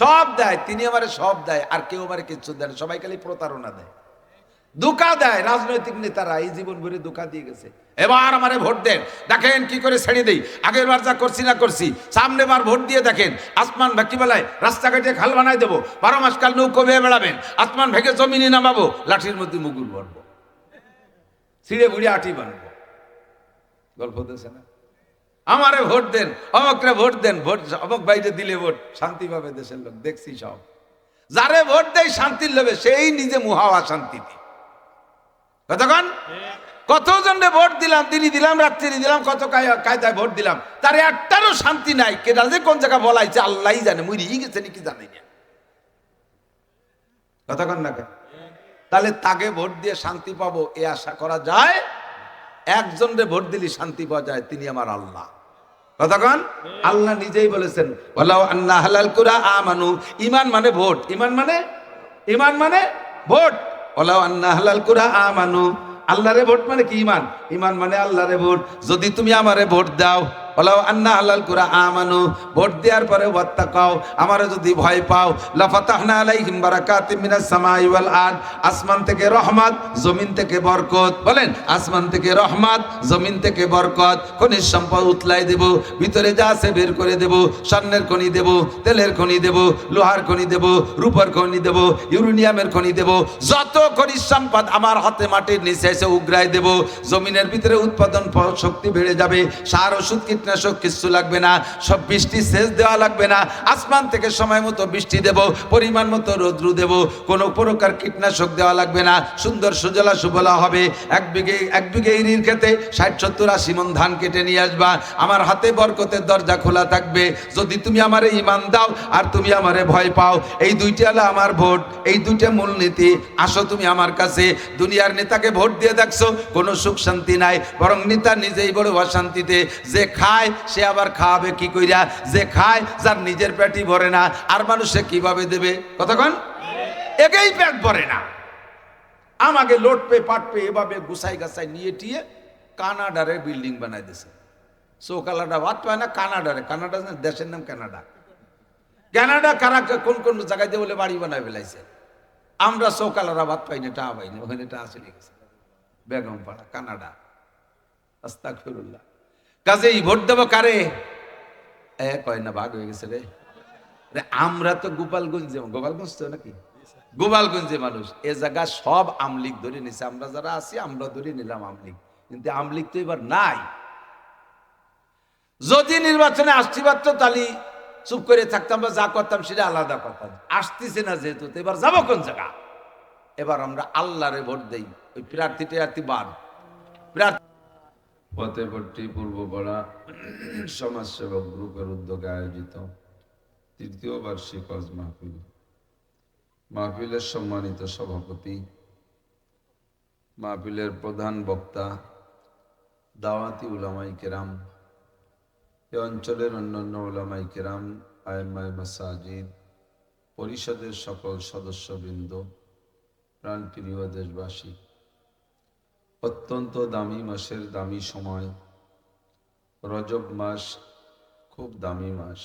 সব দেয়, তিনি আমারে সব দেয়, আর কেউ আমারে কিচ্ছু দেয় না, সবাই খালি প্রতারণা দেয়, ধোঁকা দেয়। রাজনৈতিক নেতারা এই জীবন ভরে ধোঁকা দিয়ে গেছে। এবার আমারে ভোট দেন, দেখেন কি করে ছেড়ে দেই, আগের বার যা করছি না করছি, সামনে বার ভোট দিয়ে দেখেন আসমান ভেকি বেলায় রাস্তাঘাটে খাল বানাই দেবো, 12 মাস কাল নৌকো বেয়ে বেড়াবেন, আসমান ভেঙে জমিনে নামাবো, লাঠির মধ্যে মুগুর ভরবো, ছিঁড়ে বুড়ে আটি বানবো। গল্প দিয়েছে না? আমারে ভোট দেন, অমকরে ভোট দেন, ভোট অমক বাইরে দিলে ভোট শান্তি পাবে দেশের লোক, দেখছি সব। যারে ভোট দেয় শান্তির লোভে, সেই নিজে মুহাওয়া শান্তিতে। কতক্ষণ কতজনে ভোট দিলাম, দিনই দিলাম, রাত্রি দিলাম, কত কায়দায় ভোট দিলাম, তার একটারও শান্তি নাই। কেটা যে কোন জায়গা বলাইছে আল্লাহই জানে, মুড়িয়ে গেছে নাকি জানি না। কতক্ষণ না? তাহলে তাকে ভোট দিয়ে শান্তি পাবো এ আশা করা যায়? একজনরে ভোট দিলে শান্তি পাওয়া যায়, তিনি আমার আল্লাহ। কতক্ষণ? আল্লাহ নিজেই বলেছেন ওয়ালাউ আন্না হালাল কুরা আমানু, ঈমান মানে ভোট, ঈমান মানে ভোট। ওয়ালাউ আন্না হালাল কুরা আমানু, আল্লাহরে ভোট মানে কি? ঈমান। ঈমান মানে আল্লাহরে ভোট। যদি তুমি আমারে ভোট দাও, ওয়ালাউ আন্না হালাল কুরা আমানু, ভোট দেওয়ার পরে ওয়াত্তাকাও, আমারে যদি ভয় পাও, লাফাতাহনা আলাইহিম বারাকাতিম মিনাস সামাই ওয়াল আরদ, আসমান থেকে রহমত, জমিন থেকে বরকত। বলেন, আসমান থেকে রহমত, জমিন থেকে বরকত। খনিজ সম্পদ উতলাই দেব, ভিতরে যা আছে বের করে দেব, স্বর্ণের খনি দেব, তেলের খনি দেব, লোহার খনি দেব, রূপার খনি দেব, ইউরেনিয়ামের খনি দেব, যত খনিজ সম্পদ আমার হাতে মাটির নিচে এসে উগরাই দেব। জমিনের ভিতরে উৎপাদন শক্তি বেড়ে যাবে, সার ওষুধ কীটনাশক কিছু লাগবে না, সব বৃষ্টি সেচ দেওয়া লাগবে না, আসমান থেকে সময় মতো বৃষ্টি দেব, পরিমাণ মতো রৌদ্র দেব, কোনো প্রকার কীটনাশক দেওয়া লাগবে না, সুন্দর সুজলা সুফলা হবে। এক বিঘে ইরির খেতে 60-70-80 মণ ধান কেটে নিয়ে আসবা, আমার হাতে বরকতের দরজা খোলা থাকবে। যদি তুমি আমারে ঈমান দাও আর তুমি আমারে ভয় পাও, এই দুইটা হলো আমার ভোট, এই দুইটা মূলনীতি। আসো তুমি আমার কাছে। দুনিয়ার নেতাকে ভোট দিয়ে দেখছো, কোনো সুখ শান্তি নাই, বরং নেতা নিজেই বড় অশান্তিতে। যে খায় সে আবার খাওয়াবে কি কইরা, যে খায় যার নিজের পেটই ভরে না, আর মানুষে কিভাবে দেবে? কতক্ষণ? একেই পেট ভরে না, আমাকে লোট পে পাট পে এভাবে গুছাই গাছাই নিয়ে টিয়ে কানাডারে বিল্ডিং বানাই দিছে। চৌকালাটা ভাত পায় না, কানাডারে, কানাডা দেশের নাম কানাডা। কানাডা কারা কোন কোন জায়গায় দিয়ে বলে বাড়ি বানায় ফেলাইছে। আমরা চৌকালারা ভাত পাই না, টা পাই না, ওখানে টা চলে গেছে। বেগম পাড়া কানাডা। আস্তাগফিরুল্লাহ। কাজেই ভোট দেবো কারে? কয় না ভাগ হয়ে গেছে রে। আমরা তো গোপালগঞ্জে, গোপালগঞ্জ তো নাকি, গোপালগঞ্জে মানুষ, এ জায়গা সব আমলিগ ধরে নিছে। আমরা যারা আছি আমরা ধরে নিলাম আমলিগ, কিন্তু আমলিগ তো এবার নাই। যদি নির্বাচনে আসতে পারতো তাহলে চুপ করে থাকতাম, বা যা করতাম সেটা আলাদা কথা। আসতেছে না যেহেতু, তো এবার যাবো কোন জায়গা? এবার আমরা আল্লাহরে ভোট দেই। ওই প্রার্থী বাদ ফতেপট্টি পূর্বপাড়া সমাজসেবক গ্রুপের উদ্যোগে আয়োজিত ৩য় বার্ষিক হজ মাহফিল। মাহফিলের সম্মানিত সভাপতি, মাহফিলের প্রধান বক্তা, দাওয়াতি উলামায়ে কেরাম, এ অঞ্চলের অন্যান্য উলামায়ে কেরাম, আইম্মায়ে মাসাজিদ, পরিষদের সকল সদস্যবৃন্দ, প্রাণপ্রিয় দেশবাসী, অত্যন্ত দামি মাসের দামি সময় রজব মাস, খুব দামি মাস,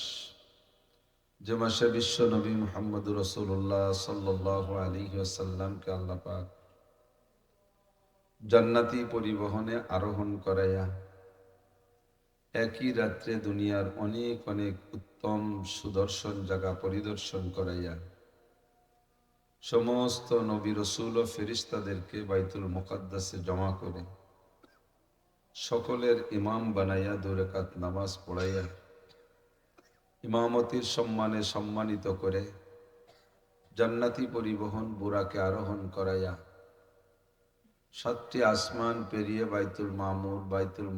যে মাসে বিশ্ব নবী মুহাম্মদুর রাসূলুল্লাহ সাল্লাল্লাহু আলাইহি ওয়াসাল্লামকে আল্লাহ পাক জান্নাতি পরিবহনে আরোহণ করাইয়া একই রাত্রে দুনিয়ার অনেক অনেক উত্তম সুদর্শন জায়গা পরিদর্শন করাইয়া সমস্ত নবী রাসূল ও ফেরেশতাদেরকে বাইতুল মুকাদ্দাসে জমা করে সকলের ইমাম বানাইয়া 2 রাকাত নামাজ পড়াইয়া ইমামতির সম্মানে সম্মানিত করে জান্নাতি পরিবহন বুরাকে আরোহণ করাইয়া 7টি আসমান পেরিয়ে বাইতুল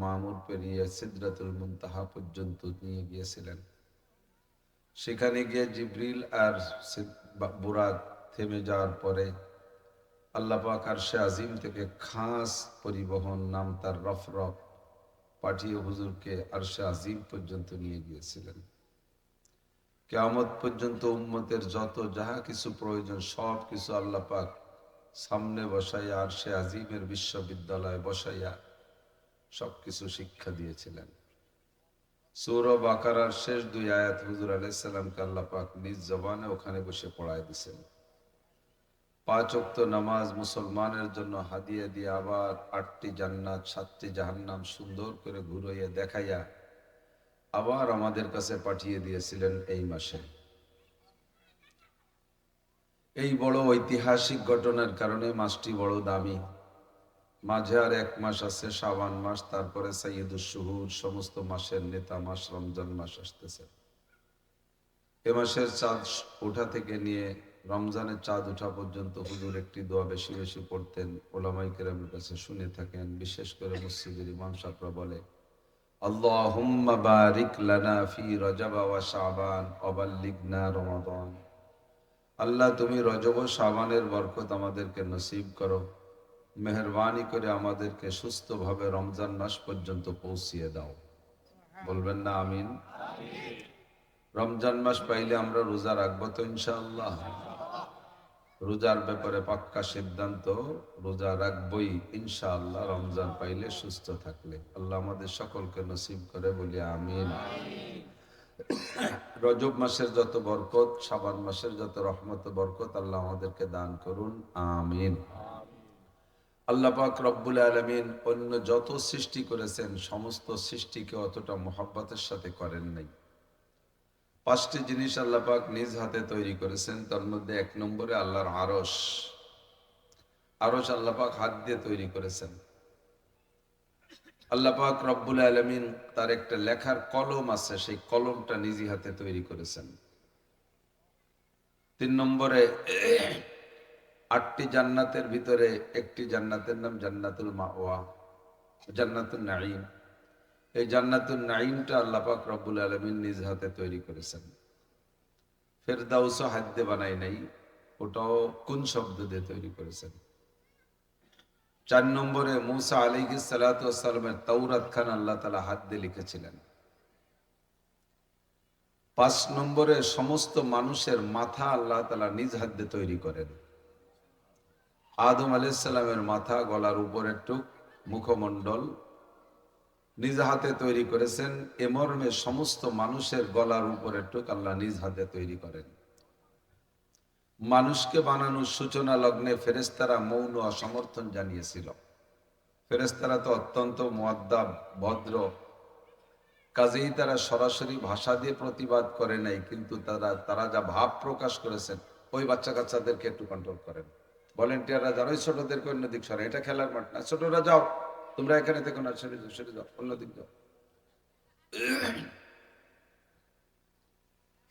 মামুর পেরিয়ে সিদরাতুল মুনতাহা পর্যন্ত নিয়ে গিয়েছিলেন। সেখানে গিয়ে জিবরিল আর বুরাক থেমে যাওয়ার পরে আল্লাহ পাক আরশে আজিম থেকে খাস পরিবহন, নাম তার রফরফ, পাঠিয়ে হুজুরকে আরশে আজিম পর্যন্ত নিয়ে গিয়েছিলেন। কিয়ামত পর্যন্ত উম্মতের যত যাহা কিছু প্রয়োজন সব কিছু আল্লাহ পাক সামনে বসাইয়া আরশে আজিমের বিশ্ববিদ্যালয়ে বসাইয়া সবকিছু শিক্ষা দিয়েছিলেন। সূরা বাকারার শেষ 2 আয়াত হুজুর আলাইহিস সালামকে আল্লাহ পাক নিজ জবানে ওখানে বসে পড়ায় দিয়েছেন। 5 ওয়াক্ত নামাজ মুসলমানের জন্য হাদিয়া দিয়ে আবার 8টি জান্নাত 7টি জাহান্নাম সুন্দর করে ঘুরিয়ে দেখাইয়া আবার আমাদের কাছে পাঠিয়ে দিয়েছিলেন এই মাসে। এই বড় ঐতিহাসিক ঘটনার কারণে মাসটি বড় দামি। মাঝে আর 1 মাস আছে, শাবান মাস, তারপরে সাইয়্যিদুশ শুহুর, সমস্ত মাসের নেতা মাস রমজান মাস আসতেছে। এ মাসের চাঁদ ওঠা থেকে নিয়ে রমজানের চাঁদ ওঠা পর্যন্ত হুজুর একটি দোয়া বেশি বেশি পড়তেন, ওলামায়ে কেরামের কাছে শুনে থাকেন। বিশেষ করে মসজিদের ইমাম সাহেবরা বলে, আল্লাহুম্মা বারিক লানা ফি রজব ওয়া শাবান ওয়া বাল্লিগনা রমাদান। আল্লাহ তুমি রজব ও শাবানের বরকত আমাদেরকে নসিব করো, মেহেরবানি করে আমাদেরকে সুস্থভাবে রমজান মাস পর্যন্ত পৌঁছিয়ে দাও। বলবেন না আমিন? রমজান মাস পাইলে আমরা রোজা রাখবো তো ইনশাআল্লাহ? রোজার ব্যাপারে পাক্কা সিদ্ধান্ত, রোজা রাখবই ইনশাআল্লাহ রমজান পাইলে, সুস্থ থাকলে। আল্লাহ আমাদের সকলকে নসিব করে, বলি আমিন। রজব মাসের যত বরকত, শাবান মাসের যত রহমত বরকত আল্লাহ আমাদেরকে দান করুন, আমিন। আল্লাহ পাক রব্বুল আলামিন অন্য যত সৃষ্টি করেছেন সমস্ত সৃষ্টিকে অতটা মোহাব্বতের সাথে করেন নাই। 5টি জিনিস আল্লাহ পাক নিজ হাতে তৈরি করেছেন। তার মধ্যে 1 নম্বরে আল্লাহর আরশ। আরশ আল্লাহ পাক হাত দিয়ে তৈরি করেছেন। আল্লাহ পাক রব্বুল আলামিন তার একটা লেখার কলম আছে, সেই কলমটা নিজ হাতে তৈরি করেছেন। 3 নম্বরে 8টি জান্নাতের ভিতরে একটি জান্নাতের নাম জান্নাতুল মাওয়া, জান্নাতুন নাঈম। এই জান্নাতুন নাঈমটা আল্লাহ পাক রব্বুল আলামিন নিজ হাতে তৈরি করেছেন। ফেরদাউসও হাত দিয়ে বানাই নাই, ওটাও কোন শব্দ দিয়ে তৈরি করেছেন। 4 নম্বরে মূসা আলাইহিস সালাতু ওয়াস সালামের তাওরাত খান আল্লাহ তাআলা হাত দিয়ে লিখেছিলেন। 5 নম্বরে সমস্ত মানুষের মাথা আল্লাহ তাআলা নিজ হাত দিয়ে তৈরি করেন। আদম আলাইহিস সালামের মাথা, গলার উপরের টুক, মুখমণ্ডল নিজ হাতে তৈরি করেছেন। এ মর্মে সমস্ত মানুষের গলার উপরের টুক আল্লাহ নিজ হাতে তৈরি করেন। মানুষকে বানানোর সূচনা লগ্নে ফেরেশতারা মৌন অসমর্থন জানিয়েছিল। ফেরেশতারা তো অত্যন্ত মুআদ্দাব, ভদ্র, কাজেই তারা সরাসরি ভাষা দিয়ে প্রতিবাদ করে নাই, কিন্তু তারা যা ভাব প্রকাশ করেছেন, ওই বাচ্চা কাচ্চাদেরকে একটু কন্ট্রোল করেন। ভলেন্টিয়াররা যারা ওই ছোটদেরকে অন্যদিক সরে, এটা খেলার মাঠ না, ছোটরা যাও, তোমরা এখানে থেকে না, সরে যাও, অন্যদিক যাও।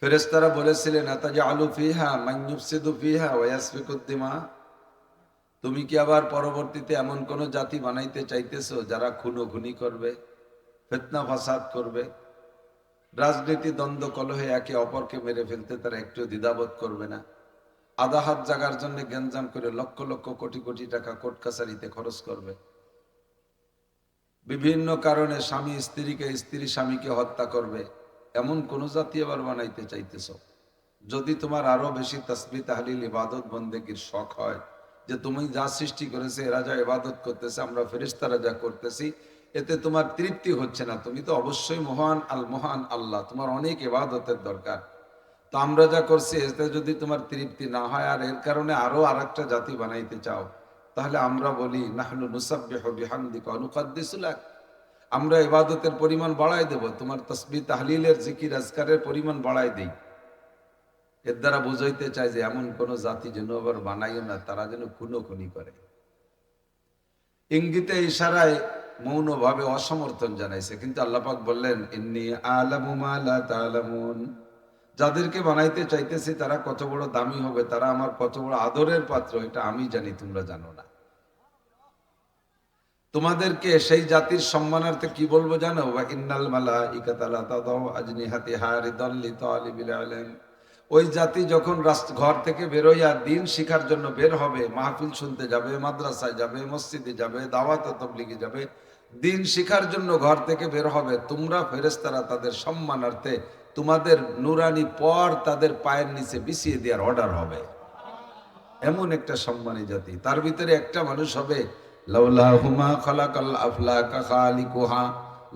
ফেরেশতারা বলেছিলেন, আতাজআলু ফিহা মান ইউফসিদু ফিহা ওয়া ইয়াসফিকুদ দিমা। তুমি কি আবার পরবর্তীতে এমন কোন জাতি বানাইতে চাইতেছো যারা খুনোখুনি করবে, ফিতনা ফাসাদ করবে, রাজনীতি দ্বন্দ্ব কলহে একে অপরকে মেরে ফেলতে তারা একটু দ্বিধাবোধ করবে না, আধা হাত জাগার জন্য গ্যাঞ্জাম করে লক্ষ লক্ষ কোটি কোটি টাকা কোর্ট কাছারিতে খরচ করবে, বিভিন্ন কারণে স্বামী স্ত্রীকে, স্ত্রী স্বামীকে হত্যা করবে, এমন কোন জাতি আবার বানাইতে চাইতেছ? যদি তোমার আরো বেশি তাসবিহ তাহলিল ইবাদত বন্দেগীর শখ হয়, যে তুমি যা সৃষ্টি করেছে এরা যা ইবাদত করতেছে, আমরা ফেরেশতারা যা করতেছি, এতে তোমার তৃপ্তি হচ্ছে না, তুমি তো অবশ্যই মহান আল্লাহ, তোমার অনেক ইবাদতের দরকার, তো আমরা যা করছি এতে যদি তোমার তৃপ্তি না হয় আর এর কারণে আরো আরেকটা জাতি বানাইতে চাও, তাহলে আমরা বলি নাহনু নুসাব্বিহু বিহামদিকা ওয়া নুকদ্দিসু লাক, আমরা ইবাদতের পরিমাণ বাড়াই দেব, তোমার তাসবিহ তাহলিলের জিকির আজকারের পরিমাণ বাড়াই দেই। এর দ্বারা বুঝাইতে চায় যে এমন কোন জাতি যেন আবার বানাইও না, তারা যেন খুনোখুনি করে। ইঙ্গিতে ইশারায় মৌনভাবে অসমর্থন জানাইছে, কিন্তু আল্লাহ পাক বললেন, ইন্নী আ'লামু মা লা তা'লামুন। যাদেরকে বানাইতে চাইতেছি তারা কত বড় দামি হবে, তারা আমার কত বড় আদরের পাত্র, এটা আমি জানি, তোমরা জানো না। তোমাদেরকে সেই জাতির সম্মানার্থে কি বলবো জানো? ওয়া ইন্নাল মালাইকাতা লা তাদাউ আজনিহাতিহা রিদাল লিতালিবিল ইলম। ওই জাতি যখন ঘর থেকে বেরোইয়া দিন শিখার জন্য বের হবে, মাহফিল শুনতে যাবে, মাদ্রাসায় যাবে, মসজিদে যাবে, দাওয়াত ও তাবলীগে যাবে, দিন শিখার জন্য ঘর থেকে বের হবে, তোমরা ফেরেশতারা তাদের সম্মানার্থে তোমাদের নুরানি পর তাদের পায়ের নিচে বিছিয়ে দেওয়ার অর্ডার হবে। এমন একটা সম্মানী জাতি, তার ভিতরে একটা মানুষ হবে, লাউলাহুমা খালাকাল আফলাকা খালিকুহা,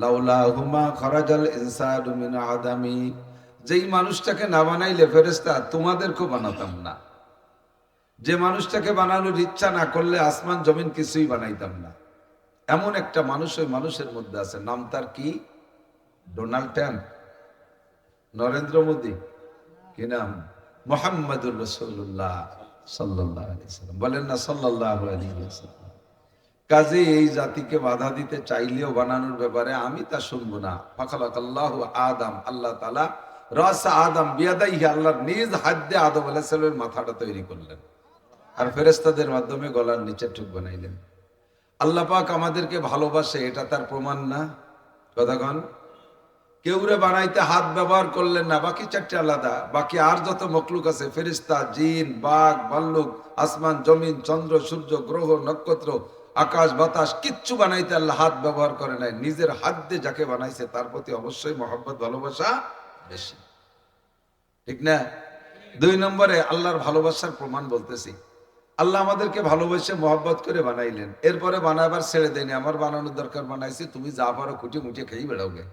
লাউলাহুমা খরাজাল ইনসানু মিন আদামি, যেই মানুষটাকে না বানাইলে ফেরেশতা তোমাদেরকেও বানাতাম না, যে মানুষটাকে বানানোর ইচ্ছা না করলে আসমান জমিন কিছুই বানাইতাম না। এমন একটা মানুষ ওই মানুষের মধ্যে আছে, নাম তার কি? ডোনাল্ড ট্রাম্প, নরেন্দ্র মোদী, কি নাম? মুহাম্মাদুর রাসূলুল্লাহ সাল্লাল্লাহু আলাইহি ওয়াসাল্লাম। বলেন না সাল্লাল্লাহু আলাইহি ওয়াসাল্লাম। কাজে এই জাতিকে বাধা দিতে চাইলেও বানানোর ব্যাপারে আমি তা শুনবো না। ফাখালাকাল্লাহু আদম, আল্লাহ তাআলা রাস আদম বিয়াদাইহি, আল্লাহর নিজ হাত দিয়ে আদম আলাইহিস সালামের মাথাটা তৈরি করলেন, আর ফেরেশতাদের মাধ্যমে গলার নিচে ঠুক বানাইলেন। আল্লাহ পাক আমাদেরকে ভালোবাসে, এটা তার প্রমাণ না? কথাগণ, কেউরে বানাইতে হাত ব্যবহার করলেন না, বাকি চারটে আলাদা। বাকি আর যত মখলুক আছে, ফেরেশতা, জিন, বাঘ, ভাল্লুক, আসমান জমিন, চন্দ্র সূর্য, গ্রহ নক্ষত্র, আকাশ বাতাস, কিচ্ছু বানাইতে আল্লাহ হাত ব্যবহার করে নাই। নিজের হাত দিয়ে যাকে বানাইছে তার প্রতি অবশ্যই মহব্বত ভালোবাসা বেশি, ঠিক না? 2 নম্বরে আল্লাহর ভালোবাসার প্রমাণ বলতেছি, আল্লাহ আমাদেরকে ভালোবেসে মহব্বত করে বানাইলেন, এরপরে বানাবার ছেড়ে দেয়নি। আমার বানানোর দরকার, বানাইছি, তুমি যা পারো খুঁটে মুটে খেয়ে বেড়াওগে।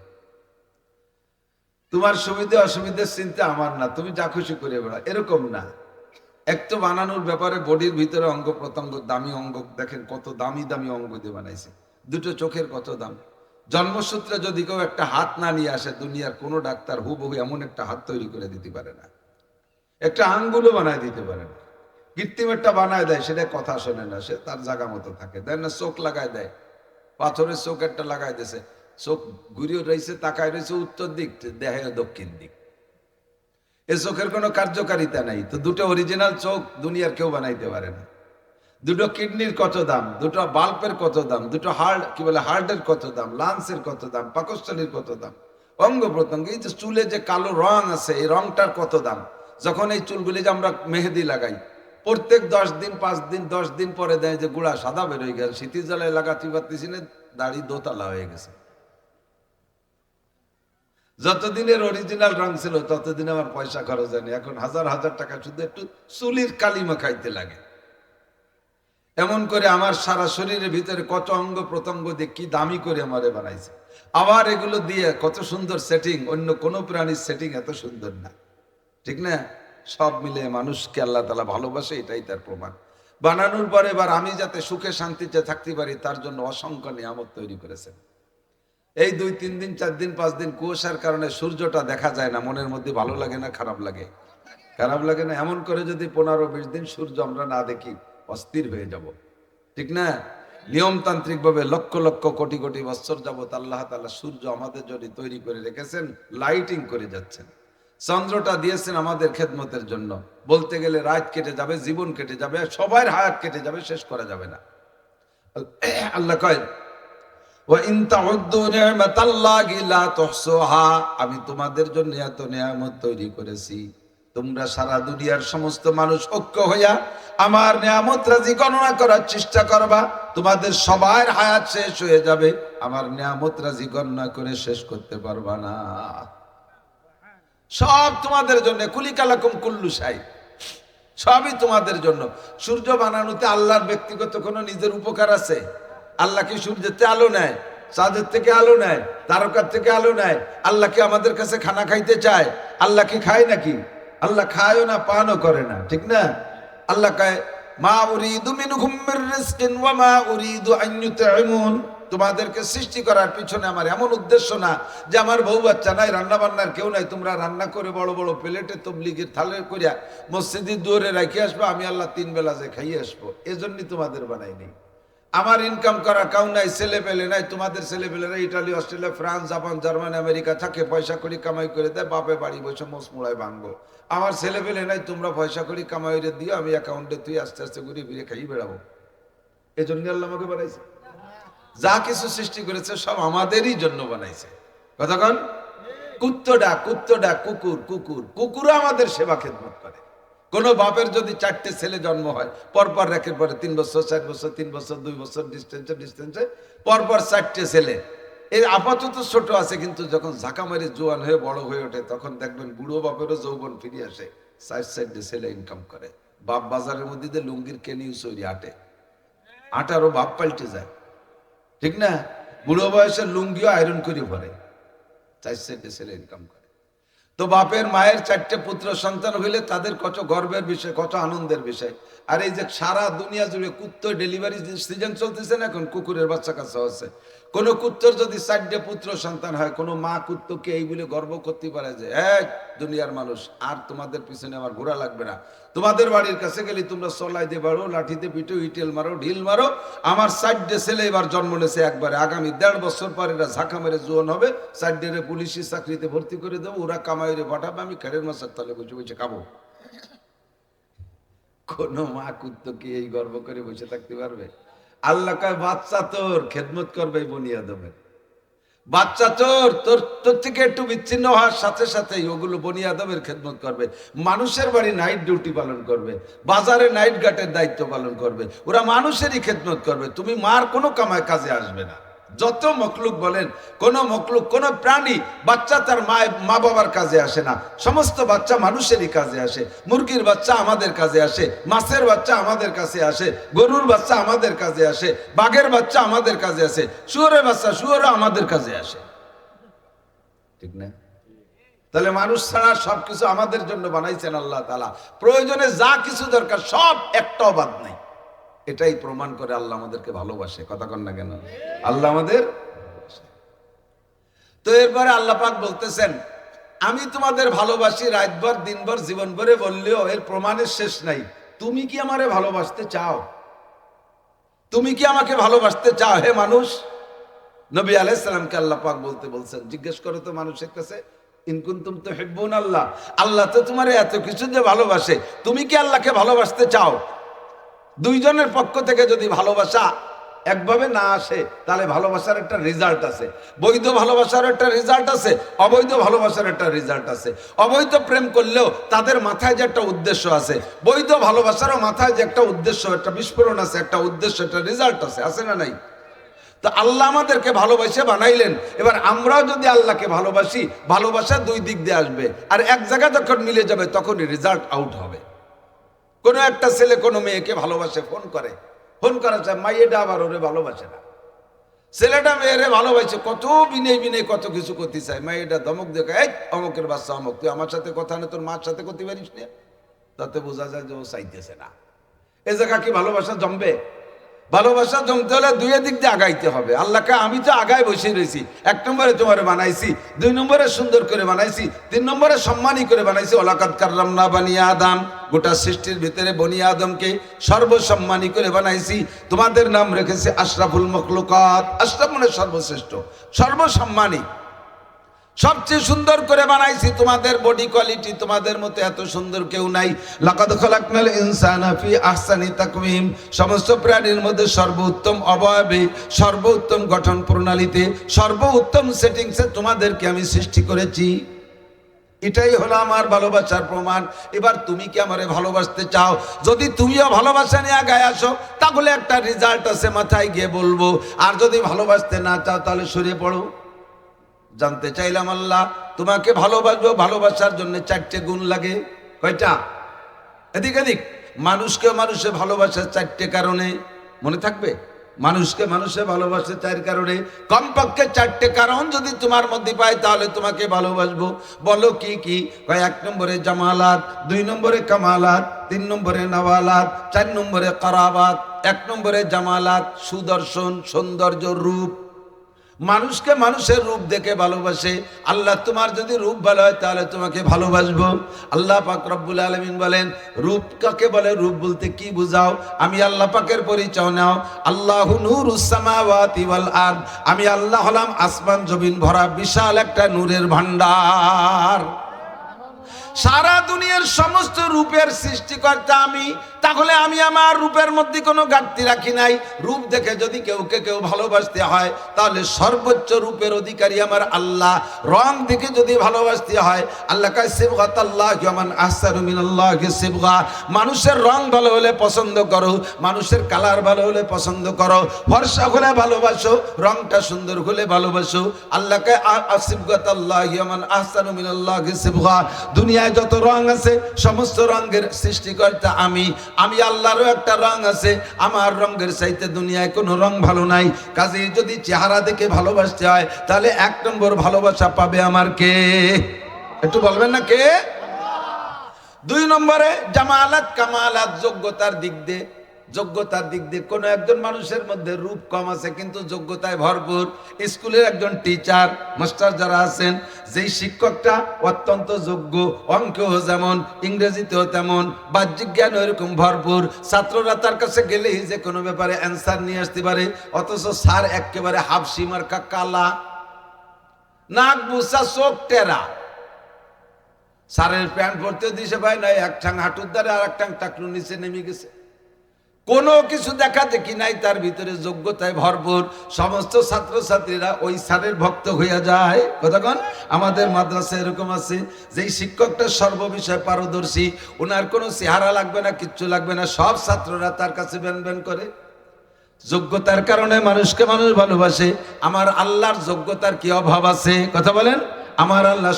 তোমার সুবিধে অসুবিধার চিন্তা আমার না, তুমি যা খুশি করে বেড়াও, এরকম না। এক তো বানানোর ব্যাপারে বডির ভিতরে অঙ্গ প্রত্যঙ্গ, দামি অঙ্গ দেখেন, কত দামি দামি অঙ্গ দিয়ে বানাইছে। 2টো চোখের কত দাম। জন্মসূত্রে যদি কেউ একটা হাত না নিয়ে আসে, দুনিয়ার কোনো ডাক্তার হুবহু এমন একটা হাত তৈরি করে দিতে পারে না, একটা আঙ্গুলও বানায় দিতে পারে না। কৃত্রিম একটা বানায় দেয়, সেটা কথা শোনে না, সে তার জায়গা মতো থাকে। দেয় না, চোখ লাগায় দেয়, পাথরের চোখ একটা লাগাই দিয়েছে, চোখ ঘুরিয়ে রয়েছে, তাকায় রয়েছে উত্তর দিক, দেখে দক্ষিণ দিক। এ চোখের কোনো কার্যকারিতা নাই। তো 2টো অরিজিনাল চোখ দুনিয়ার কেউ বানাইতে পারে না। 2টো কিডনির কত দাম, 2টো বাল্বের কত দাম, 2টো হার্ট, কি বলে, হার্টের কত দাম, লাংসের কত দাম, পাকস্থলীর কত দাম, অঙ্গ প্রত্যঙ্গ, এই যে চুলে যে কালো রং আছে, এই রংটার কত দাম। যখন এই চুলগুলি যে আমরা মেহেদি লাগাই, প্রত্যেক 10 দিন 5 দিন 10 দিন পরে দেয় যে গুড়া সাদা বেরোয় গেল, শীতের জ্বালায় লাগাতে পারতেছি না, দাড়ি দোতলা হয়ে গেছে। যতদিনের অরিজিনাল রং ছিল ততদিন আমার পয়সা খরচ হয়নি, এখন হাজার হাজার টাকা শুধু একটু চুলির কালিমা খাইতে লাগে। এমন করে আমার সারা শরীরের ভিতরে কত অঙ্গ প্রত্যঙ্গ দিয়ে কি দামি করে আমারে বানাইছে। আবার এগুলো দিয়ে কত সুন্দর সেটিং, অন্য কোন প্রাণীর সেটিং এত সুন্দর না, ঠিক না? সব মিলে মানুষকে আল্লাহ তাআলা ভালোবাসে, এটাই তার প্রমাণ। বানানোর পরে এবার আমি যাতে সুখে শান্তিতে থাকতে পারি তার জন্য অসংখ্য নিয়ামত তৈরি করেছেন। এই 2-3 দিন 4 দিন 5 দিন কুয়াশার কারণে সূর্যটা দেখা যায় না, মনের মধ্যে ভালো লাগে না, খারাপ লাগে? খারাপ লাগে না? এমন করে যদি 15-20 দিন সূর্য আমরা না দেখি, অস্থির হয়ে যাব, ঠিক না? নিয়মতান্ত্রিক ভাবে লক্ষ লক্ষ কোটি কোটি বছর যাবত আল্লাহ তাআলা সূর্য আমাদের জন্য তৈরি করে রেখেছেন, লাইটিং করে যাচ্ছেন। চন্দ্রটা দিয়েছেন আমাদের খেদমতের জন্য। বলতে গেলে রাত কেটে যাবে, জীবন কেটে যাবে, সবার হায়াত কেটে যাবে, শেষ করা যাবে না। আল্লাহ কয়, আমি তোমাদের জন্য এত নিয়ামত তৈরি করেছি, তোমরা সারা দুনিয়ার সমস্ত মানুষ ঐক্য হইয়া আমার নিয়ামত রাজি গণনা করার চেষ্টা করবা, তোমাদের সবার হায়াত শেষ হয়ে যাবে, আমার নিয়ামত রাজি গণনা করে শেষ করতে পারবা না। সব তোমাদের জন্য, কুলিকালাকুম কুল্লু শাই, সবই তোমাদের জন্য। সূর্য বানানোতে আল্লাহর ব্যক্তিগত কোনো নিজের উপকার আছে? আল্লাহ কি সূর্যের আলো নেয়, চাঁদের থেকে আলো নেয়, তারকার থেকে আলো নেয়? আল্লাহ কি আমাদের কাছে খানা খাইতে চায়? আল্লাহ কি খায় নাকি? আল্লাহ খায়ও না, পানও করে না, ঠিক না? আল্লাহ কয়, মা উরিদু মিনহুম মির রিজকিন ওয়া মা উরিদু আন ইউতঈমুন। তোমাদেরকে সৃষ্টি করার পিছনে আমার এমন উদ্দেশ্য না যে আমার বউ বাচ্চা নাই, রান্না বান্নার কেউ নাই, তোমরা রান্না করে বড় বড় প্লেটে তবলিগের থালে করিয়া মসজিদের দুয়ারে রেখে আসবো, আমি আল্লাহ 3 বেলা যে খাইয়ে আসবো, এজন্যই তোমাদের বানাইনি। আমার ইনকাম করা কাউ নাই, ছেলে পেলে নাই। তোমাদের ছেলে পেলেরা Italy, Australia, France, Japan, Germany, America থাকে, পয়সা করি কামাই করে দেয়, বাপে বাড়ি বসে মোষ মোড়ায় ভাঙবো। আমার ছেলে পেলে নাই, তোমরা পয়সা করি কামাই করে দিও, আমি অ্যাকাউন্টে তুই আস্তে আস্তে ঘুরে ফিরে খাই বেড়াবো। এই জন্য আল্লাহ আমাকে বানাইছে। যা কিছু সৃষ্টি করেছে সব আমাদেরই জন্য বানাইছে। কতক্ষণ কুত্তডা কুত্তডা কুকুর কুকুর কুকুরও আমাদের সেবা খেদমত করে। কোন বাপের যদি 4টে ছেলে জন্ম হয়, পরপর রেখে পরে 3 বছর 4 বছর 3 বছর 2 বছর ডিস্টেন্সে পরপর 4টে ছেলে, এই আপাতত ছোট আছে, কিন্তু যখন ঝাঁকা মারি জোয়ান হয়ে বড় হয়ে ওঠে তখন দেখবেন বুড়ো বাপেরও যৌবন ফিরে আসে, 4 ছেলে ইনকাম করে। বাপ বাজারের মধ্যে দিয়ে লুঙ্গির কেনিউ সরি আটারও বাপ পাল্টে যায়, ঠিক না? বুড়ো বয়সের লুঙ্গিও আয়রন করে পরে, 4 ছেলে ইনকাম করে। তো বাপের মায়ের 4টে পুত্র সন্তান হইলে তাদের কত গর্বের বিষয়, কত আনন্দের বিষয়। আর এই যে সারা দুনিয়া জুড়ে কুত্তর ডেলিভারি সিজন চলতেছে না, এখন কুকুরের বাচ্চা কাচ্চা হচ্ছে। কোন কুত্তর যদি 4টে পুত্র সন্তান হয়, কোন মা কুত্তকে এই বলে গর্ব করতে পারে যে এক দুনিয়ার মানুষ, আর তোমাদের পিছনে আমার ঘোরা লাগবে না, তোমাদের বাড়ির কাছে গেলে তোমরা সলাই দিয়ে বাড়ো, লাঠিতে পিটো, ইটেল মারো, ঢিল মারো, আমার 4টে ছেলে এবার জন্ম নেছে একবারে, আগামী 1.5 বছর পর এরা ঝাঁকা মেরে জোয়ান হবে, 4টে পুলিশি চাকরিতে ভর্তি করে দেবো, ওরা কামাইরে পাঠাবে, আমি খেড়ের মাছের তলে বসে বসে খাবো। কোন মা কুত্তকে এই গর্ব করে বসে থাকতে পারবে? আল্লাহ কয় বাচ্চা তোর খেদমত করবে বনি আদমের, বাচ্চা তোর থেকে একটু বিচ্ছিন্ন হওয়ার সাথে সাথেই ওগুলো বনি আদমের খেদমত করবে, মানুষের বাড়ি নাইট ডিউটি পালন করবে, বাজারে নাইট গার্ডের দায়িত্ব পালন করবে, ওরা মানুষেরই খেদমত করবে, তুমি মার কোনো কামায় কাজে আসবে না। যত মখলুক বলেন, কোন মখলুক, কোন প্রাণী বাচ্চা তার মা বাবার কাজে আসে না, সমস্ত বাচ্চা মানুষেরই কাজে আসে। মুরগির বাচ্চা আমাদের কাজে আসে, মাছের বাচ্চা আমাদের কাছে আসে, গরুর বাচ্চা আমাদের কাজে আসে, বাঘের বাচ্চা আমাদের কাজে আসে, শুয়োরের বাচ্চা শুয়োরও আমাদের কাজে আসে, ঠিক না? তাহলে মানুষ ছাড়া সবকিছু আমাদের জন্য বানাইছেন আল্লাহ তাআলা, প্রয়োজনে যা কিছু দরকার সব একটাও বাদ নাই। এটাই প্রমাণ করে আল্লাহ আমাদেরকে ভালোবাসে, কথা কন না কেন? আল্লাহ আমাদের। তো এরপরে আল্লাহ পাক বলতেছেন আমি তোমাদের ভালোবাসি, রাতভর দিনভর জীবন ভরে বললেও এর প্রমাণের শেষ নাই। তুমি কি আমারে ভালোবাসতে চাও? তুমি কি আমাকে ভালোবাসতে চাও হে মানুষ? নবী আলাইহিস সালামকে আল্লাহ পাক বলতে বলছেন, জিজ্ঞেস করো তো মানুষের কাছে, ইন কুনতুম তুহিব্বুন আল্লাহ, আল্লাহ তো তোমারে এত কিছু যে ভালোবাসে, তুমি কি আল্লাহকে ভালোবাসতে চাও? দুইজনের পক্ষ থেকে যদি ভালোবাসা একভাবে না আসে, তাহলে ভালোবাসার একটা রেজাল্ট আছে। বৈধ ভালোবাসার একটা রেজাল্ট আছে, অবৈধ ভালোবাসার একটা রেজাল্ট আছে। অবৈধ প্রেম করলেও তাদের মাথায় যে একটা উদ্দেশ্য আছে, বৈধ ভালোবাসারও মাথায় যে একটা উদ্দেশ্য, একটা বিস্ফোরণ আছে, একটা উদ্দেশ্য, একটা রেজাল্ট আছে না নাই? তো আল্লাহ আমাদেরকে ভালোবাসে বানাইলেন, এবার আমরাও যদি আল্লাহকে ভালোবাসি, ভালোবাসা দুই দিক দিয়ে আসবে, আর এক জায়গায় যখন মিলে যাবে তখনই রেজাল্ট আউট হবে। কোন একটা ছেলে কোনো মেয়েকে ভালোবাসে, ফোন করেছে, মাইয়েটা আবার ওরে ভালোবাসে না, ছেলেটা মেয়েরে ভালোবাসে, কত বিনয় বিনয় কত কিছু করতে চায়, মাইয়েটা ধমক দেখে, এই অমুকের বাচ্চা অমুক, তুই আমার সাথে কথা না তোর মার সাথে করতে পারিস না, তাতে বোঝা যায় যে ও চাইতেছে না। এ জায়গা কি ভালোবাসা জমবে? ভালোবাসা জমতে হলে দুই দিক দিয়ে আগাইতে হবে। আল্লাহকে আমি তো আগায় বসে রয়েছি, 1 নম্বরে তোমারে বানাইছি, 2 নম্বরে সুন্দর করে বানাইছি, 3 নম্বরে সম্মানী করে বানাইছি। ওয়ালাকাদ কাররামনা বানি আদম, গোটা সৃষ্টির ভিতরে বনি আদমকে সর্বসম্মানী করে বানাইছি। তোমাদের নাম রেখেছে আশরাফুল মখলুকাত, আশরাফ মানে সর্বশ্রেষ্ঠ, সর্বসম্মানী, সবচেয়ে সুন্দর করে বানাইছি। তোমাদের বডি কোয়ালিটি তোমাদের মতো এত সুন্দর কেউ নাই। লাকাদ খালাকনাল ইনসানা ফি আহসানি তাকওয়িম, সমস্ত প্রাণীর মধ্যে সর্বোত্তম অবয়বে, সর্বোত্তম গঠন প্রণালীতে, সর্বোত্তম সেটিংসে তোমাদেরকে আমি সৃষ্টি করেছি। এটাই হলো আমার ভালোবাসার প্রমাণ। এবার তুমি কি আমারে ভালোবাসতে চাও? যদি তুমিও ভালোবাসা নিয়ে গায়ে আসো, তাহলে একটা রেজাল্ট আছে, মাথায় গিয়ে বলবো। আর যদি ভালোবাসতে না চাও, তাহলে সরে পড়ো। জানতে চাইলাম আল্লাহ তোমাকে ভালোবাসবো, ভালোবাসার জন্য 4টে গুণ লাগে। কয়টা? এদিক এদিক। মানুষকে মানুষে ভালোবাসে 4টে কারণে, মনে থাকবে? মানুষকে মানুষে ভালোবাসে 4 কারণে, কমপক্ষে 4টে কারণ যদি তোমার মধ্যে পাই তাহলে তোমাকে ভালোবাসবো। বলো কি কি? 1 নম্বরে জামালাত, 2 নম্বরে কামালাত, 3 নম্বরে নওয়ালাত, 4 নম্বরে কারাবাত। 1 নম্বরে জামালাত, সুদর্শন, সৌন্দর্য, রূপ। মানুষকে মানুষের রূপ দেখে ভালোবাসে। আল্লাহ তোমার যদি রূপ ভালো হয় তাহলে তোমাকে ভালোবাসবো। আল্লাহ পাক রব্বুল আলামিন বলেন, রূপ কাকে বলে? রূপ বলতে কি বুঝাও? আমি আল্লাহ পাকের পরিচয় নাও। আল্লাহু নূরুস সামাওয়াতি ওয়াল আরদ, আমি আল্লাহ হলাম আসমান জমিন ভরা বিশাল একটা নূরের ভান্ডার। সারা দুনিয়ার সমস্ত রূপের সৃষ্টিকর্তা আমি, তাহলে আমি আমার রূপের মধ্যে কোনো ঘাটতি রাখি নাই। রূপ দেখে যদি কেউ ভালোবাসতে হয় তাহলে সর্বোচ্চ রূপের অধিকারী আমার আল্লাহ। রং দেখে যদি ভালোবাসতে হয়, আল্লাহ কয় সিবগাতাল্লাহি ওয়া মান আহসানু মিনাল্লাহি সিবগা, মানুষের রং ভালো হলে পছন্দ করো, মানুষের কালার ভালো হলে পছন্দ করো, ফর্সা হলে ভালোবাসো, রংটা সুন্দর হলে ভালোবাসো। আল্লাহ কয় সিবগাতাল্লাহি ওয়া মান আহসানু মিনাল্লাহি সিবগা, দুনিয়ায় যত রং আছে সমস্ত রঙের সৃষ্টিকর্তা আমি আল্লাহরও একটা রং আছে, আমার রঙের চাইতে দুনিয়ায় কোনো রং ভালো নাই। কাজেই যদি চেহারা দেখে ভালোবাসতে হয় তাহলে 1 নম্বর ভালোবাসা পাবে আমার কে? একটু বলবেন না কে? 2 নম্বরে জামালাত কামালাত, যোগ্যতার দিক দিয়ে কোন একজন মানুষের মধ্যে রূপ কম আছে কিন্তু যোগ্যতায় ভরপুর। স্কুলের একজন টিচার মাস্টার যারা আছেন, যেই শিক্ষকটা অত্যন্ত যোগ্য, অঙ্কেও যেমন, ইংরেজিতেও তেমন, বাহ্যিক জ্ঞান এরকম ভরপুর, ছাত্ররা তার কাছে গেলেই যে কোনো ব্যাপারে অ্যান্সার নিয়ে আসতে পারে, অথচ স্যার একেবারে হাফসি মার্কা কালা, নাক বুসা, চোখ টেরা। স্যারের প্যান্ট পরতে দিছে ভাই নাই, এক ঠাং হাঁটুর দ্বারা আর এক ঠাং টাকলু নিচে নেমে গেছে, কোনো কিছু দেখা দেখি নাই, তার ভিতরে যোগ্যতায় ভরপুর। সমস্ত ছাত্রছাত্রীরা ওই স্যারের ভক্ত হইয়া যায়। কতক্ষণ আমাদের মাদ্রাসায় এরকম আছে, যেই শিক্ষকটা সর্ববিষয়ে পারদর্শী, ওনার কোনো চেহারা লাগবে না, কিচ্ছু লাগবে না, সব ছাত্ররা তার কাছে ব্যান করে। যোগ্যতার কারণে মানুষকে মানুষ ভালোবাসে। আমার আল্লাহর যোগ্যতার কি অভাব আছে? কথা বলেন। আমার আল্লাহ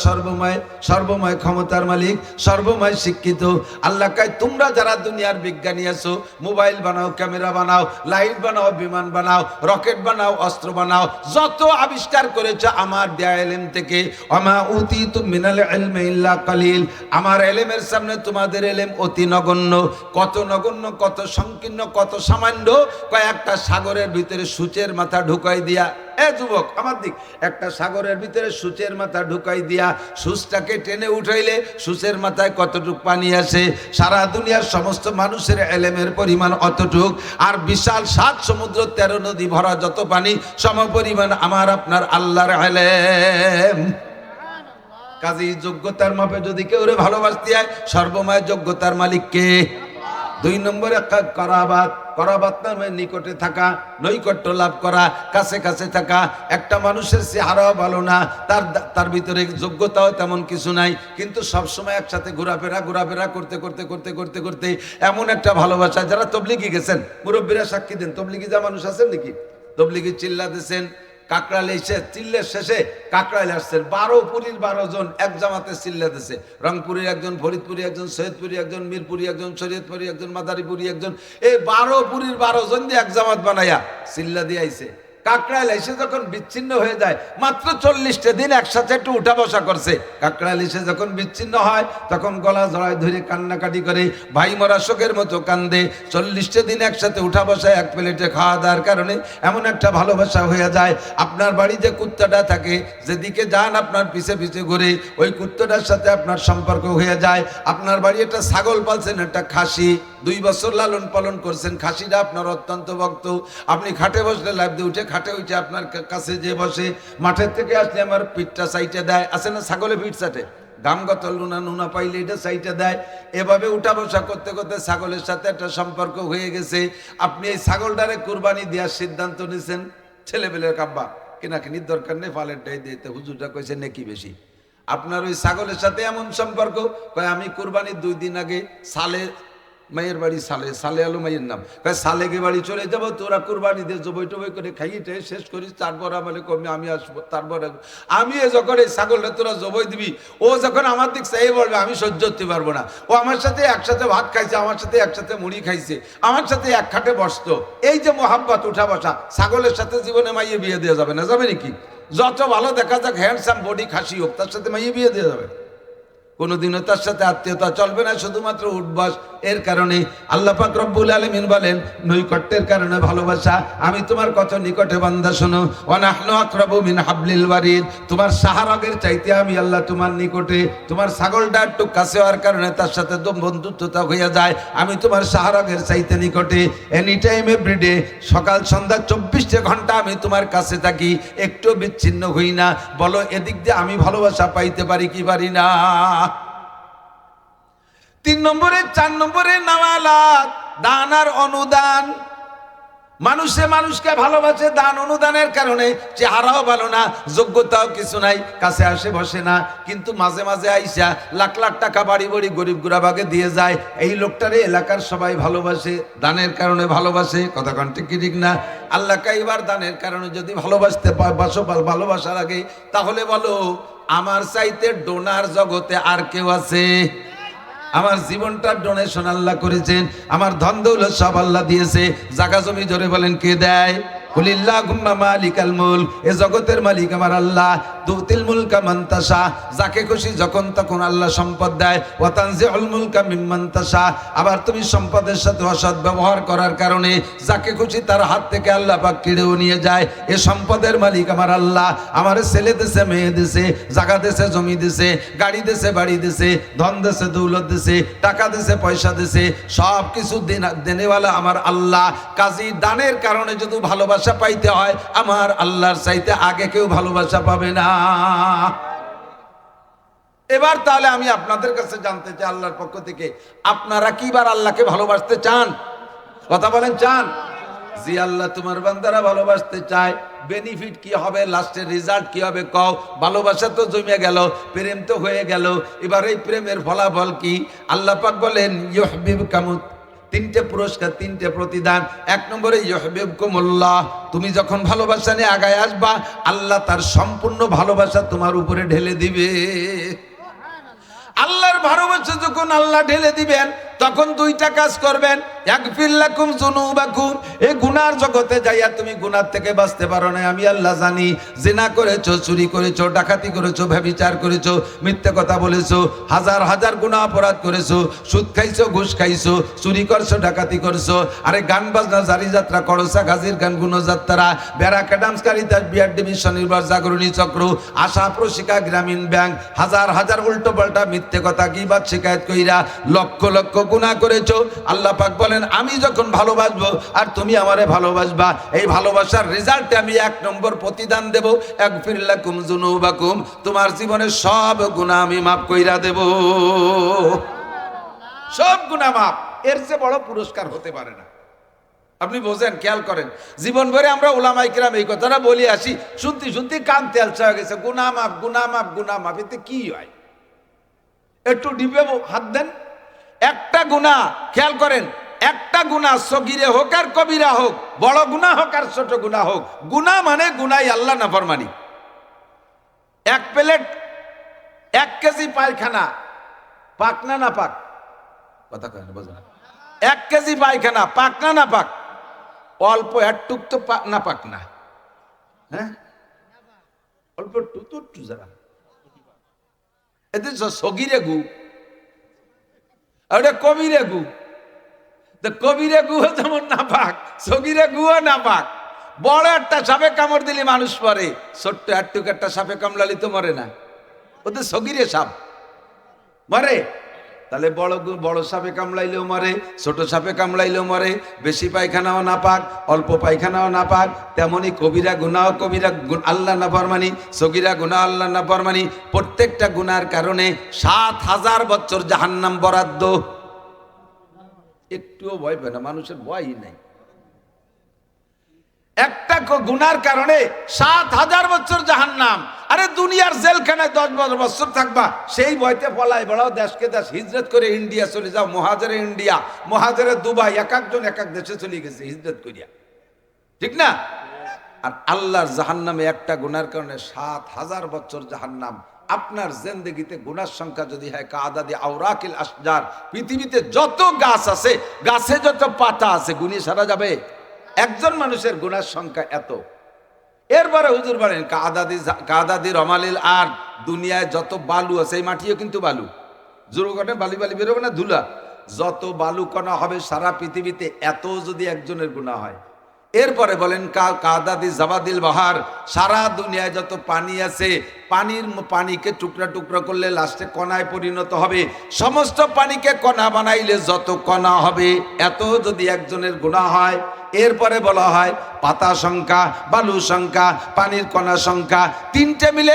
সর্বময় ক্ষমতার মালিক, সর্বময় শিক্ষিত। আল্লাহ কয় তোমরা যারা দুনিয়ার বিজ্ঞানী আছো, মোবাইল বানাও, ক্যামেরা বানাও, লাইট বানাও, বিমান বানাও, রকেট বানাও, অস্ত্র বানাও, যত আবিষ্কার করেছো আমার দেয়া ইলম থেকে, ওমা উতিতুম মিনাল ইলমি ইল্লা কালিল, আমার ইলমের সামনে তোমাদের ইলম অতি নগণ্য। কত নগণ্য, কত সংকীর্ণ, কত সামান্য। কয়েকটা সাগরের ভিতরে সূচের মাথা ঢুকাই দিয়া, এ যুবক আমার দিক, একটা সাগরের ভিতরে সূচের মাথা ঢুকাই দিয়া সূচটাকে টেনে উঠাইলে সূচের মাথায় কতটুক পানি আসে? সারা দুনিয়ার সমস্ত মানুষের ইলমের পরিমাণ অতটুক। আর বিশাল 7 সমুদ্র 13 নদী ভরা যত পানি, সমপরিমাণ আমার আপনার আল্লাহর ইলম। কাজেই যোগ্যতার মাপে যদি কেউ ভালোবাসতে হয়, সর্বময় যোগ্যতার মালিক কে? 2 নম্বরে করাবাত নামে নিকটে থাকা, নৈকট্য লাভ করা, কাছে কাছে থাকা। একটা মানুষের চেহারাও ভালো না, তার ভিতরে যোগ্যতাও তেমন কিছু নাই, কিন্তু সবসময় একসাথে ঘোরাফেরা করতে এমন একটা ভালোবাসা। যারা তবলিগি গেছেন, মুরব্বীরা সাক্ষী দেন, তবলিগি যা মানুষ আছেন নাকি, তবলিগি চিল্লা দিয়েছেন, কাকড়াল এসে চিল্লের শেষে কাকড়াল আসছেন, 12 পুরীর 12 জন এক জামাতে চিল্লা দিছে। রংপুরের একজন, ফরিদপুরি একজন, সৈয়দপুরি একজন, মিরপুরি একজন, শরীয়তপুরি একজন, মাদারীপুরি একজন, এই 12 পুরীর 12 জন দিয়ে এক জামাত বানাইয়া চিল্লা দিয়ে আইছে। কাকড়াইল এসে যখন বিচ্ছিন্ন হয়ে যায়, মাত্র 40টা দিন একসাথে একটু উঠা বসা করছে। কাকড়াইল এসে যখন বিচ্ছিন্ন হয়, তখন গলা জড়ায় ধরে কান্নাকাটি করে, ভাই মরা শোকের মতো কান্দে। 40টা দিন একসাথে উঠা বসায়, এক প্লেটে খাওয়া দাওয়ার কারণে এমন একটা ভালোবাসা হয়ে যায়। আপনার বাড়ি যে কুত্তাটা থাকে, যেদিকে যান আপনার পিছে পিছে ঘুরে, ওই কুত্তাটার সাথে আপনার সম্পর্ক হয়ে যায়। আপনার বাড়ি একটা ছাগল পালছেন, একটা খাসি, 2 বছর লালন পালন করছেন, খাসিটা আপনার অত্যন্ত ভক্ত। আপনি খাটে বসলে লাফ দিয়ে উঠে খাটে উঠে আপনার কাছে যে বসে, মাঠের থেকে আসলে আমার পিঠটা সাইটে দেয়, আছে না ছাগলে পিঠ চাটে, গামগত নুনা পাইলে এটা সাইটে দেয়। এভাবে উঠা বসা করতে করতে ছাগলের সাথে একটা সম্পর্ক হয়ে গেছে। আপনি এই ছাগলটারে কুরবানি দেওয়ার সিদ্ধান্ত নিয়েছেন। ছেলেবেলের কাব্বা কিনাকিনির দরকার নেই, ফালেরটাই দিতে, হুজুরটা কইছে নেকি বেশি। আপনার ওই ছাগলের সাথে এমন সম্পর্ক, কয় আমি কুরবানির 2 দিন আগে সালে, মায়ের বাড়ি সালে আলো মায়ের নাম, সালেকে বাড়ি চলে যাবো, তোরা কুরবানি দিয়ে জবই টবই করে খাইতে শেষ করিস, তারপর আমাকে কমে আমি আসবো। তারপর আমি যখন এই ছাগলটা তোরা জবই দিবি, ও যখন আমার দিক চাই বলবে, আমি সহ্য করতে পারবো না। ও আমার সাথে একসাথে ভাত খাইছে, আমার সাথে একসাথে মুড়ি খাইছে, আমার সাথে এক খাটে বসতো। এই যে মোহাব্বত উঠা বসা, ছাগলের সাথে জীবনে মাইয়ে বিয়ে দেওয়া যাবে না? যাবে নাকি? যত ভালো দেখা যাক, হ্যান্ডসাম বডি খাসি হোক, তার সাথে মাইয়ে বিয়ে দেওয়া যাবে? কোনদিনও তার সাথে আত্মীয়তা চলবে না, শুধুমাত্র উঠবাস। এর কারণে আল্লাহ পাক রব্বুল আলামিন বলেন, নৈকট্যের কারণে ভালোবাসা। আমি তোমার কত নিকটে বান্দা, শোনো, ওয়া নাহনু আকরাবু মিন হাবলিল ওয়ারিদ, তোমার সাহারগের চাইতে আমি আল্লাহ তোমার নিকটে। তোমার ছাগলটা একটু কাছে হওয়ার কারণে তার সাথে বন্ধুত্বতা হয়ে যায়, আমি তোমার সাহারগের চাইতে নিকটে। এনি টাইম এভরিডে, সকাল সন্ধ্যা 24 ঘন্টা আমি তোমার কাছে থাকি, একটু বিচ্ছিন্ন হই না। বলো এদিক দিয়ে আমি ভালোবাসা পাইতে পারি কি পারি না? 3 নম্বরে 4 নম্বরে নাওয়ালাত, দান আর অনুদান। মানুষকে ভালোবাসে দান অনুদানের কারণে। চেহারাও ভালো না, যোগ্যতাও কিছু নাই, কাছে আসে বসে না, কিন্তু মাঝে মাঝে আইসা লাখ লাখ টাকা বাড়ি বাড়ি গরিব গুরাবাকে দিয়ে যায়। এই লোকটারে এলাকার সবাই ভালোবাসে, দানের কারণে ভালোবাসে। কথা কন ঠিক কি ঠিক না? আল্লাহকে এবার দানের কারণে যদি ভালোবাসতে ভালোবাসার আগে, তাহলে বলো আমার চাইতে ডোনার জগতে আর কেউ আছে? আমার জীবনটা ডোনেশন আল্লাহ করেছেন, আমার ধন দৌলত সব আল্লাহ দিয়েছে। জায়গা জমি জোরে বলেন কে দেয়? কুলিল্লাহুম্মা মালিকাল মুলক, এ জগতের মালিক আমার আল্লাহ। তুতিল মুলকা মান তাশা, যাকে খুশি যখন তখন আল্লাহ সম্পদ দেয়। ওয়া তানজিউল মুলকা মিম্মান তাশা, আবার তুমি সম্পদের সাথে অসৎ ব্যবহার করার কারণে যাকে খুশি তার হাত থেকে আল্লাহ পাক কেড়েও নিয়ে যায়। এ সম্পদের মালিক আমার আল্লাহ। আমার ছেলে দেশে, মেয়ে দেশে, জায়গা দেশে, জমি দেশে, গাড়ি দেশে, বাড়ি দেশে, ধন দেশে, দৌলত দেশে, টাকা দেশে, পয়সা দেশে, সব কিছু দেনেওয়ালা আমার আল্লাহ। কাজী দানের কারণে যদি ভালোবাসা পাইতে হয়, আমার আল্লাহর চাইতে আগে কেউ ভালোবাসা পাবে না। এবার তাহলে আমি আপনাদের কাছে জানতে চাই আল্লাহর পক্ষ থেকে, আপনারা কি বার আল্লাহকে ভালোবাসতে চান? কথা বলেন, চান? জি আল্লাহ তোমার বান্দারা ভালোবাসতে চায়। বেনিফিট কি হবে, লাস্টের রেজাল্ট কি হবে কও? ভালোবাসা তো জমে গেল, প্রেম তো হয়ে গেল, এবার এই প্রেমের ফলাফল কি? আল্লাহ পাক বলেন ইউহিব্বুকুম, তিনটে পুরস্কার, তিনটে প্রতিদান। এক নম্বরে ইউহিব্বুকুমুল্লাহ, তুমি যখন ভালোবাসা নিয়ে আগায় আসবা, আল্লাহ তার সম্পূর্ণ ভালোবাসা তোমার উপরে ঢেলে দিবে। আল্লাহর ভালোবাসা যখন আল্লাহ ঢেলে দিবেন, তখন দুইটা কাজ করবেন। ইয়াগফির লাকুম যুনুবাকুম, এই গুনার জগতে যাইয়া তুমি গুনার থেকে বাঁচতে পারো না, আমি আল্লাহ জানি। জিনা করেছো, চুরি করেছো, ডাকাতি করেছো, ব্যভিচার করেছো, মিথ্যে কথা বলেছো, হাজার হাজার গুনাহ অপরাধ করেছো, সুদ খাইছো, ঘুষ খাইছো, চুরি করছো, ডাকাতি করছো, আরে গান বাজনা, জারি যাত্রা, করসা গাজীর গান, গুণযাত্রা, ব্যারাকা ডান্স, কারিতাস, বিআর ডিভিশন, নির্বাচ, জাগরণী চক্র, আশা প্রশিকা, গ্রামীণ ব্যাংক, হাজার হাজার উল্টো পাল্টা মিথ্যে কথা, গীবাত, শিকায়েত কইরা লক্ষ লক্ষ গুনাহ করেছো। আল্লাহ পাক বলেন আমি যখন ভালোবাসবো আর তুমি আমারে ভালোবাসবা, এই ভালোবাসার রেজাল্টে আমি এক নম্বর প্রতিদান দেব। ইয়াগফির লাকুম যুনুবাকুম, তোমার জীবনের সব গুনাহ আমি মাফ কইরা দেব, সব গুনাহ মাফ। এর চেয়ে বড় পুরস্কার হতে পারে না। আপনি বোঝেন, খেয়াল করেন, জীবন ভরে আমরা উলামায়ে কেরাম এই কথাটা বলি আসি, শুনতে শুনতে কান তেলসা হয়ে গেছে, গুনাহ মাফ, গুনাহ মাফ, গুনাহ মাফ। এতে কি হয়? একটু ডিবে হাত দেন। একটা গুনাহ, খেয়াল করেন, একটা গুনাহ সগীরে হোক আর কবিরা হোক, বড় গুনাহ হোক আর ছোট গুনাহ হোক, গুনাহ মানে গুনাহ আল্লাহ নাফরমানি। এক প্লেট 1 কেজি পায়খানা, পাক না না পাক? কথা কয় না, বুঝলেন? 1 কেজি পায়খানা পাক না না পাক? অল্প একটুক তো না পাক না, হ্যাঁ অল্প একটু যারা এতে সগীরে গু, ওটা কবিরে গু। কবিরে গুও যেমন না পাক, সগীরে গুও না পাক। বড় একটা সাপে কামড় দিলে মানুষ মরে, ছোট্ট একটুক একটা সাপে কামড়ালি তো মরে না, ওদের সগীরে সাপ মরে। তাহলে বড় সাপে কামড়াইলেও মরে, ছোট সাপে কামড়াইলেও মরে। বেশি পায়খানাও না পাক, অল্প পায়খানাও না পাক। তেমনি কবিরা গুনাহ, কবিরা আল্লাহ নাফরমানি, সগীরা গুনাহ আল্লাহ নাফরমানি। প্রত্যেকটা গুনার কারণে 7000 বছর জাহান্নাম বরাদ্দ। একটুও ভয় পায় না, মানুষের ভয়ই নাই। একটা গুনার কারণে 7000 বছর জাহান্নাম। আরে দুনিয়ার জেলখানায় 10-12 বছর থাকবা, সেই ভয়তে পলাই বেড়াও, দেশকে দেশ হিজরত করে ইন্ডিয়া চলে যাও। মহাজরে ইন্ডিয়া, মহাজরে দুবাই, এক একজন এক এক দেশে চলে গেছে হিজরত করিয়া, ঠিক না? আর আল্লাহর জাহান্নামে একটা গুনার কারণে 7000 বছর জাহান্নাম। আপনার জিন্দেগিতে গুনার সংখ্যা যদি হয় কাদাদি আওরাকিল আশজার, পৃথিবীতে যত গাছ আছে, গাছে যত পাতা আছে, গুনি সারা যাবে? একজন মানুষের গুনার সংখ্যা এত। এরপরে হুজুর বলেন কাদাদি রমালিল, আর দুনিয়ায় যত বালু আছে, এই মাটিও কিন্তু বালু, জোরগণে বালি বালি বেরোবে না, ধুলা, যত বালু কণা হবে সারা পৃথিবীতে, এত যদি একজনের গুনাহ হয়। এরপরে বলেন কাদাদি জাবাদিল বাহার, সারা দুনিয়ায় যত পানি আছে, পানিকে টুকরা টুকরা করলে লাস্টে কণায় পরিণত হবে। সমস্ত পানিকে কণা বানাইলে যত কণা হবে, এত যদি একজনের গুনাহ হয়। এরপরে বলা হয় পাতা সংখ্যা, বালু সংখ্যা, পানির কণা সংখ্যা, তিনটে মিলে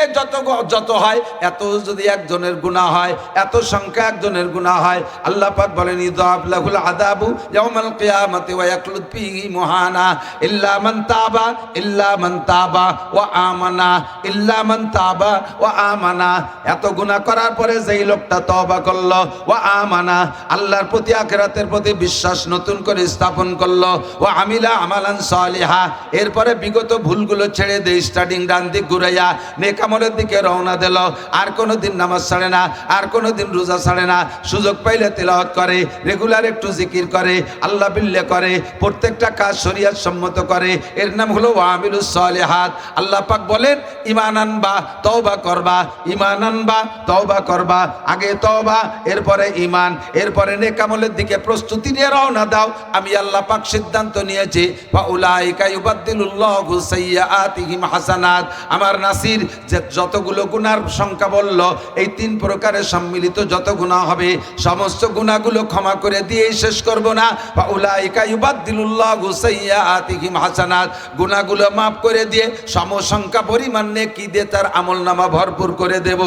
যত হয়, এত যদি একজনের গুনাহ হয়, এত সংখ্যা একজনের গুনাহ হয়। আল্লাহ পাক বলেন ইযাব লাহুল আযাবু ইয়াউমাল কিয়ামাতি ওয়া ইয়াখলুদ ফীহি মুহানা ইল্লা মান তাবা, ইল্লা মান তাবা ওয়া আমানা, ইল্লা মান তাবা ওয়া আমানা। এত গুনাহ করার পরে যেই লোকটা তওবা করলো, ওয়া আমানা, আল্লাহর প্রতি আখিরাতের প্রতি বিশ্বাস নতুন করে স্থাপন করলো, ওয়া আমিলা আমালান সালিহা, এরপরে বিগত ভুলগুলো ছেড়ে দিয়ে স্টার্টিং ডান দিক ঘুরাইয়া নেক আমলের দিকে রওনা দিল। আর কোনোদিন নামাজ ছাড়ে না, আর কোনোদিন রোজা ছাড়ে না, সুযোগ পাইলে তেলাওয়াত করে, রেগুলার একটু জিকির করে, আল্লাহ বিল্লে করে, প্রত্যেকটা কাজ শরীয়ত সম্মত করে। এর নাম হলো ওয়ামিলুস সালিহাত। আল্লাহ পাক বলেন ঈমান আনবা, তওবা করবা, ঈমান আনবা, তওবা করবা। আগে তওবা, এরপরে ঈমান, এরপরে নেক আমলের দিকে প্রস্তুতি নিয়ে রওনা দাও। আমি আল্লাহ পাক সিদ্ধান্ত নিয়েছি ফাউলাইকা ইউবাদদিলুল্লাহু সাইয়্যাতিহিম হাসানাত। আমার নাসির যে যতগুলো গুনার সংখ্যা বলল, এই 3 প্রকারের সম্মিলিত যত গুনাহ হবে সমস্ত গুনাহগুলো ক্ষমা করে দিয়ে শেষ করব না। ফাউলাইকা ইউবাদদিলুল্লাহু সাইয়্যাতিহিম হাসানাত, গুনাহগুলো মাফ করে দিয়ে সমসংখ্যা পরিমাণ নেকি দিয়ে তার আমলনামা ভরপুর করে দেব।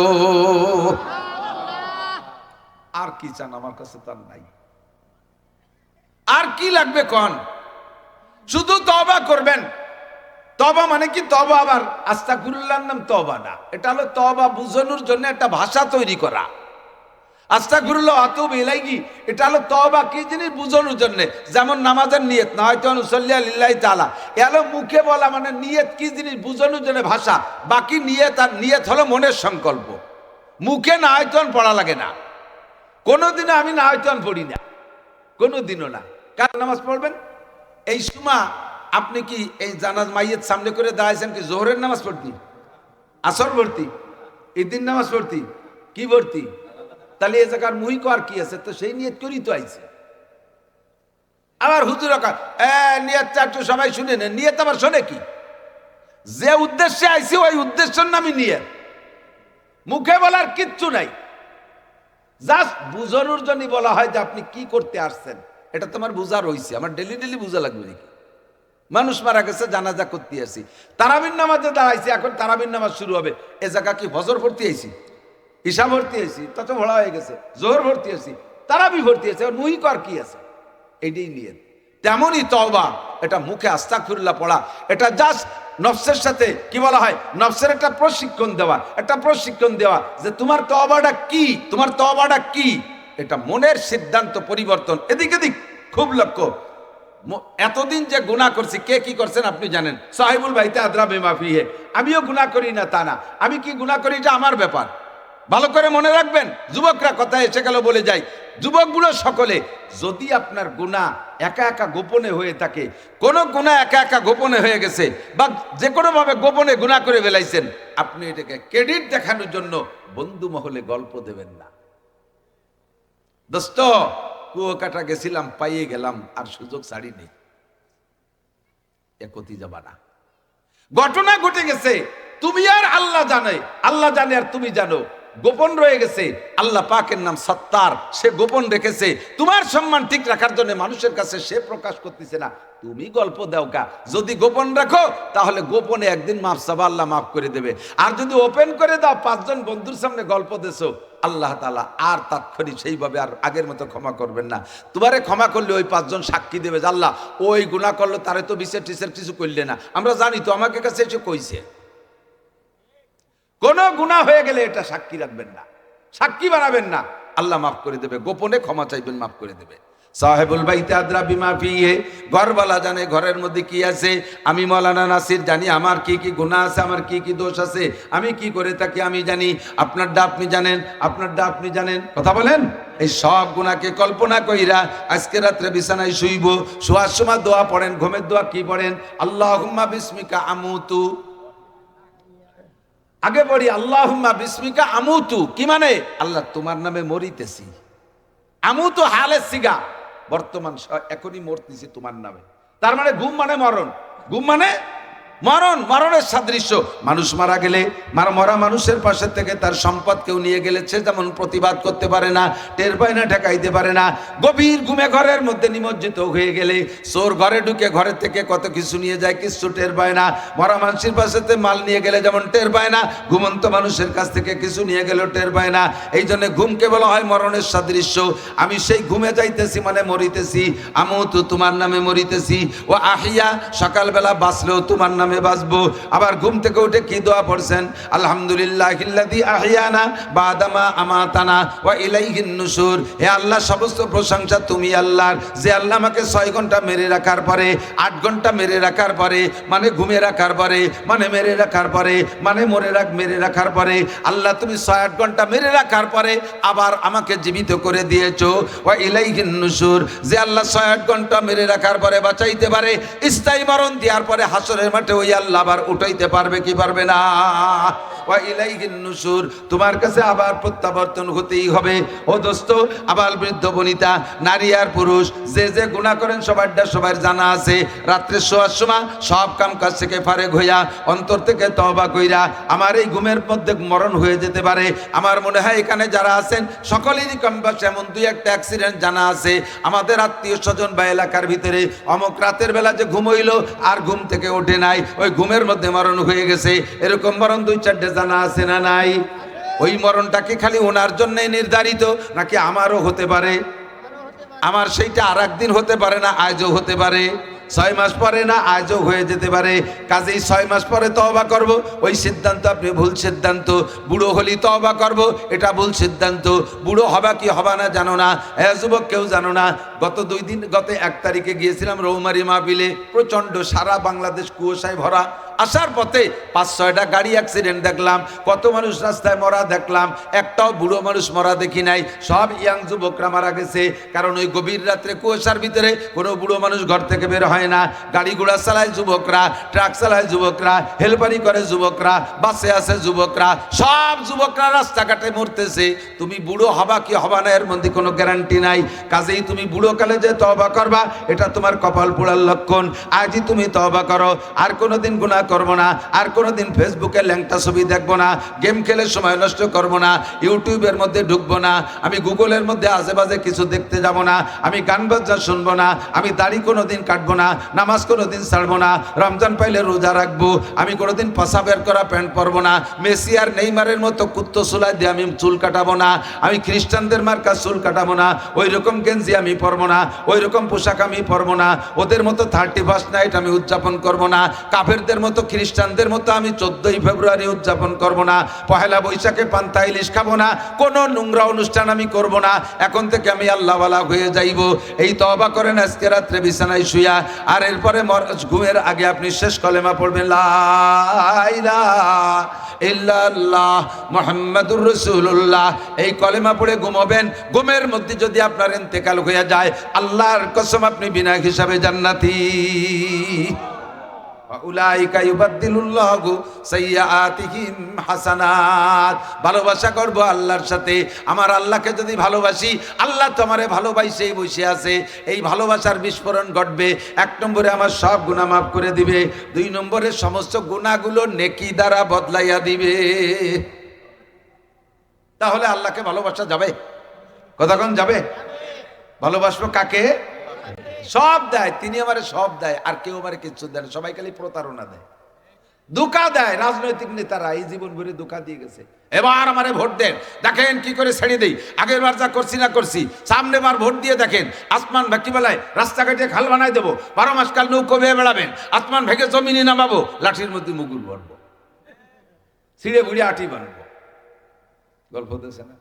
আর কি চান? আমার কাছে তার নাই। আর কি লাগবে কোন? শুধু তওবা করবেন। তওবা মানে কি? তওবা আবার আস্তাগফিরুল্লাহর নাম তওবা না, এটা হলো তওবা বুঝানোর জন্য একটা ভাষা তৈরি করা। আস্তাগফিরুল্লাহ ওয়া আতুবু ইলাইহি, এটা হলো তওবা কি জিনিস বুঝানোর জন্য। যেমন নামাজের নিয়ত, নাওয়াইতু আন উসাল্লি লিল্লাহি তাআলা, এলো মুখে বলা মানে নিয়ত কি জিনিস বুঝানোর জন্য ভাষা। বাকি নিয়ত, আর নিয়ত হলো মনের সংকল্প। মুখে নাওয়াইতু আন পড়া লাগে না। কোনোদিনও আমি নাওয়াইতু আন পড়ি না, কোনোদিনও না। কার নামাজ পড়বেন? এই সময় আপনি কি এই জানাজ মাইয়ের সামনে করে দাঁড়াইছেন কি জোহরের নামাজ পড়তি, আসর ভর্তি, ঈদের নামাজ পড়তি, কি ভর্তি? তাহলে এ জায়গার মুহিক আর কি আছে? তো সেই নিয়ত করি তো আইছে। আবার হুজুর নিয়ত একটু সবাই শুনে নেন। নিয়ত আবার শোনে কি? যে উদ্দেশ্যে আইছে ওই উদ্দেশ্যের নামই নিয়ত। মুখে বলার কিচ্ছু নাই, জাস্ট বুঝানোর জন্য বলা হয় যে আপনি কি করতে আসছেন। এটা তোমার বুঝার হইছে, আমার ডেলি ডেলি বুঝা লাগবে নাকি? মানুষ মারা গেছে, জানাজা করতে আসি, তারাবির নামাজে দাঁড়াইছি, এখন তারাবির নামাজ শুরু হবে। এ জায়গা কি ফজর ভর্তি আইছি, ঈশা ভর্তি আইছি, তত ভরা হয়ে গেছে, জোহর ভর্তি আছি, তারাবি ভর্তি আছে, মুহিক আর কি আছে? এটাই নিয়ে। তেমনই তওবা, এটা মুখে আস্তাগফিরুল্লাহ পড়া, এটা জাস্ট নফসের সাথে কি বলা হয়, নফসের একটা প্রশিক্ষণ দেওয়া, একটা প্রশিক্ষণ দেওয়া যে তোমার তওবাটা কি, তোমার তওবাটা কি। এটা মনের সিদ্ধান্ত পরিবর্তন। এদিক এদিক খুব লক্ষ্য। এতদিন যে গুনাহ করছি, কে কি করছেন আপনি জানেন। সাহিবুল বাইতে আদরা বিমা ফিহি, আমিও গুনাহ করি না তা না, আমি কি গুনাহ করি এটা আমার ব্যাপার। ভালো করে মনে রাখবেন। যুবকরা কথা এসে গেল বলে যাই, যুবকগুলো সকলে, যদি আপনার গুনাহ একা একা গোপনে হয়ে থাকে, কোন গুনাহ একা একা গোপনে হয়ে গেছে বা যে কোনো ভাবে গোপনে গুনাহ করে ফেলাইছেন, আপনি এটাকে ক্রেডিট দেখানোর জন্য বন্ধু মহলে গল্প দেবেন না। দোস্ত, কুয়াকাটা গেছিলাম, পাইয়ে গেলাম, আর সুযোগ ছাড়ি নেই, একতি যাবা না। ঘটনা ঘটে গেছে, তুমি আর আল্লাহ জানে, আল্লাহ জানে আর তুমি জানো। গোপন রয়ে গেছে, আল্লাহ পাকের নাম সত্তার, সে গোপন রেখেছে। তোমার সম্মান ঠিক রাখার জন্য মানুষের কাছে সে প্রকাশ করতেছে না, তুমি গল্প দাও কা। যদি গোপন রাখো তাহলে গোপনে একদিন মাফ চাবা, আল্লাহ মাফ করে দেবে। আর যদি ওপেন করে দাও, 5 জন বন্ধুর সামনে গল্প দেছো, আল্লাহ তাআলা আর তাৎক্ষণিক সেইভাবে আর আগের মতো ক্ষমা করবেন না। তোমারে ক্ষমা করলে ওই 5 জন সাক্ষী দেবে যে আল্লাহ ওই গুনাহ করলো, তারে তো বিচার টিচার কিছু করলে না, আমরা জানি তো, আমাকে কাছে এসে কইছে। কোন গুনাহ হয়ে গেলে এটা সাক্ষী রাখবেন না, সাক্ষী বানাবেন না, আল্লাহ মাফ করে দেবে। গোপনে ক্ষমা চাইবেন, মাফ করে দেবে। সাহেবুল বাইতে আদরা বিমা ফিহি, ঘরওয়ালা জানে ঘরের মধ্যে কি আছে। আমি মাওলানা নাসির জানি আমার কি কি গুনাহ আছে, আমার কি কি দোষ আছে, আমি কি করে থাকি আমি জানি। আপনারটা আপনি জানেন, আপনারটা আপনি জানেন। কথা বলেন। এই সব গুনাহকে কল্পনা কইরা আজকে রাত্রে বিছানায় শুইব, শোয়ার সময় দোয়া পড়েন, ঘুমের দোয়া কি পড়েন? আল্লাহুম্মা বিসমিকা আমুতু। আগে পড়ি আল্লাহুম্মা বিসমিকা আমুতু, কি মানে? আল্লাহ তোমার নামে মরিতেছি। আমুতু হালের সিগা, বর্তমান এখনই মরতেছি তোমার নামে। তার মানে ঘুম মানে মরণ, ঘুম মানে মরণ, মরণের সাদৃশ্য। মানুষ মারা গেলে, মরা মানুষের পাশে থেকে তার সম্পদ কেউ নিয়ে গেলে সে যেমন প্রতিবাদ করতে পারে না, টের পায় না, ঠেকাইতে পারে না। গভীর ঘুমে ঘরের মধ্যে নিমজ্জিত হয়ে গেলে চোর ঘরে ঢুকে ঘরের থেকে কত কিছু নিয়ে যায়, কিছু টের পায় না। মরা মানুষের পাশে মাল নিয়ে গেলে যেমন টের পায় না, ঘুমন্ত মানুষের কাছ থেকে কিছু নিয়ে গেলেও টের পায় না। এই জন্য ঘুমকে বলা হয় মরণের সাদৃশ্য। আমি সেই ঘুমে যাইতেছি মানে মরিতেছি। আমুতু তোমার নামে মরিতেছি। ও আহিয়া, সকালবেলা বাঁচলেও তোমার নামে আরামে বাঁচবো। আবার ঘুম থেকে উঠে কি দোয়া পড়ছেন? আলহামদুলিল্লাহিল্লাযী আহিয়ানা বাদামা আমাতানা ওয়া ইলাইহিন নুশুর। হে আল্লাহ, সমস্ত প্রশংসা তুমি আল্লাহর, যে আল্লাহ আমাকে 6 ঘন্টা মেরে রাখার পরে, 8 ঘন্টা মেরে রাখার পরে, মানে ঘুমে রাখার পরে, মানে মেরে রাখার পরে, মানে মেরে রাখার পরে, আল্লাহ তুমি 6-8 ঘন্টা মেরে রাখার পরে আবার আমাকে জীবিত করে দিয়েছো। ওয়া ইলাইহিন নুশুর, যে আল্লাহ 6-8 ঘন্টা মেরে রাখার পরে বাঁচাইতে পারে, স্থায়ী মরণ দেওয়ার পরে হাসরের মাঠে ওই আল্লাহ আবার উঠাইতে পারবে কি পারবে না? ওয়া ইলাইহিন নুশুর, তোমার কাছে আবার প্রত্যাবর্তন হতেই হবে। ও দোস্ত, আবার বৃদ্ধ বনিতা, নারী আর পুরুষ, যে যে গুনাহ করেন সবার জানা আছে। রাত্রে শোয়ার সময় সব কাম কাজ থেকে ফারেক হইয়া অন্তর থেকে তওবা কইরা, আমার এই ঘুমের মধ্যে মরণ হয়ে যেতে পারে। আমার মনে হয় এখানে যারা আছেন সকলেরই কম বেশি এমন 2-1টা অ্যাক্সিডেন্ট জানা আছে আমাদের আত্মীয় স্বজন বা এলাকার ভিতরে। অমুক রাতের বেলা যে ঘুম হইল আর ঘুম থেকে ওঠে নাই, ওই ঘুমের মধ্যে মরণ হয়ে গেছে। এরকম মরণ 2-4টে জানা আছে না নাই? ওই মরণটা কি খালি ওনার জন্যই নির্ধারিত, নাকি আমারও হতে পারে? আমার সেইটা আর একদিন হতে পারে না, আজও হতে পারে। 6 মাস পরে না, আজও হয়ে যেতে পারে। কাজেই 6 মাস পরে তওবা করব, ওই সিদ্ধান্ত আপনি ভুল সিদ্ধান্ত। বুড়ো হলি তওবা করব, এটা ভুল সিদ্ধান্ত। বুড়ো হবা কি হবা না জানো না, যুবক কেউ জানো না। গত 1 তারিখে গিয়েছিলাম রৌমারি মাহফিলে। প্রচণ্ড সারা বাংলাদেশ কুয়াশায় ভরা। আসার পথে 5-6টা গাড়ি অ্যাক্সিডেন্ট দেখলাম, কত মানুষ রাস্তায় মরা দেখলাম। একটাও বুড়ো মানুষ মরা দেখি নাই, সব ইয়াং যুবকরা মারা গেছে। কারণ ওই গভীর রাত্রে কুয়াশার ভিতরে কোনো বুড়ো মানুষ ঘর থেকে বের হয় না। গাড়ি ঘোড়া চালায় যুবকরা, ট্রাক চালায় যুবকরা, হেলপারি করে যুবকরা, বাসে আছে যুবকরা, সব যুবকরা রাস্তাঘাটে মরতেছে। তুমি বুড়ো হবা কি হবা না এর মধ্যে কোনো গ্যারান্টি নাই। কাজেই তুমি বুড়ো কালে যে তওবা করবা, এটা তোমার কপাল পোড়ার লক্ষণ। আজই তুমি তওবা করো, আর কোনোদিন গুনাহ করবো না, আর কোনোদিন ফেসবুকে ল্যাংটা ছবি দেখবো না, গেম খেলে সময় নষ্ট করবো না, ইউটিউবের মধ্যে ঢুকবো না, আমি গুগলের মধ্যে আজেবাজে কিছু দেখতে যাব না, আমি গান বাজনা শুনবো না, আমি দাড়ি কোনোদিন কাটবো না, নামাজ কোনোদিন ছাড়বো না, রমজান পাইলে রোজা রাখবো, আমি কোনোদিন পাশা বের করা প্যান্ট পরবো না, মেসি আর নেইমারের মতো কুত্তো চুলাই দিয়ে আমি চুল কাটাবো না, আমি খ্রিস্টানদের মার্কা চুল কাটাবো না, ওই রকম গেঞ্জি আমি পরবো না, ওই রকম পোশাক আমি পরবো না, ওদের মতো 31st নাইট আমি উদযাপন করবো না, কাফেরদের মতো খ্রিস্টানদের মতো আমি 14ই ফেব্রুয়ারি উদযাপন করব না, পহেলা বৈশাখে পান্তা ইলিশ খাবো না, কোনো নোংরা অনুষ্ঠান আমি করব না। এখন থেকে আমি আল্লাহওয়ালা হয়ে যাইব। এই তওবা করেন আজকে রাত্রে বিছানায় শুয়া। আর এরপরে ঘুমের আগে আপনি শেষ কলেমা পড়বেন, লা ইলাহা ইল্লাল্লাহ মুহাম্মাদুর রাসূলুল্লাহ। এই কলেমা পড়ে ঘুমাবেন। ঘুমের মধ্যে যদি আপনার ইন্তেকাল হয়ে যায়, আল্লাহর কসম আপনি বিনা হিসাবে জান্নাতি। উলাইকা ইউবাদদিলুল্লাহু সাইয়্যাতিহিম হাসানাত। ভালোবাসা করব আল্লাহর সাথে। আমার আল্লাহকে যদি ভালোবাসি, আল্লাহ তো আমারে ভালোবাসেই বসে আছে। এই ভালোবাসার বিস্ফোরণ ঘটবে। 1 নম্বরে আমার সব গুনাহ মাফ করে দিবে। 2 নম্বরে সমস্ত গুনাহগুলো নেকি দ্বারা বদলাইয়া দিবে। তাহলে আল্লাহকে ভালোবাসা যাবে? কতক্ষণ যাবে? ভালোবাসবো কাকে? সব দেয়, তিনি আমারে সব দেয়, আর কেউ আমারে কিচ্ছু দেয় না। সবাই খালি প্রতারণা দেয়, ধোঁকা দেয়। রাজনৈতিক নেতারা এই জীবন ভরে ধোঁকা দিয়ে গেছে। এবার আমারে ভোট দেন, দেখেন কি করে ছেড়ে দেই। আগের বার যা করছি না করছি, সামনে বার ভোট দিয়ে দেখেন আসমান ভেকি বেলায় রাস্তাঘাটে খাল বানাই দেবো, 12 মাস কাল নৌকো বেয়ে বেড়াবেন, আসমান ভেঙে জমিনে নামাবো, লাঠির মধ্যে মুগুর ভরবো, ছিঁড়ে বুড়ে আটি বানবো। গল্প দিয়েছে না?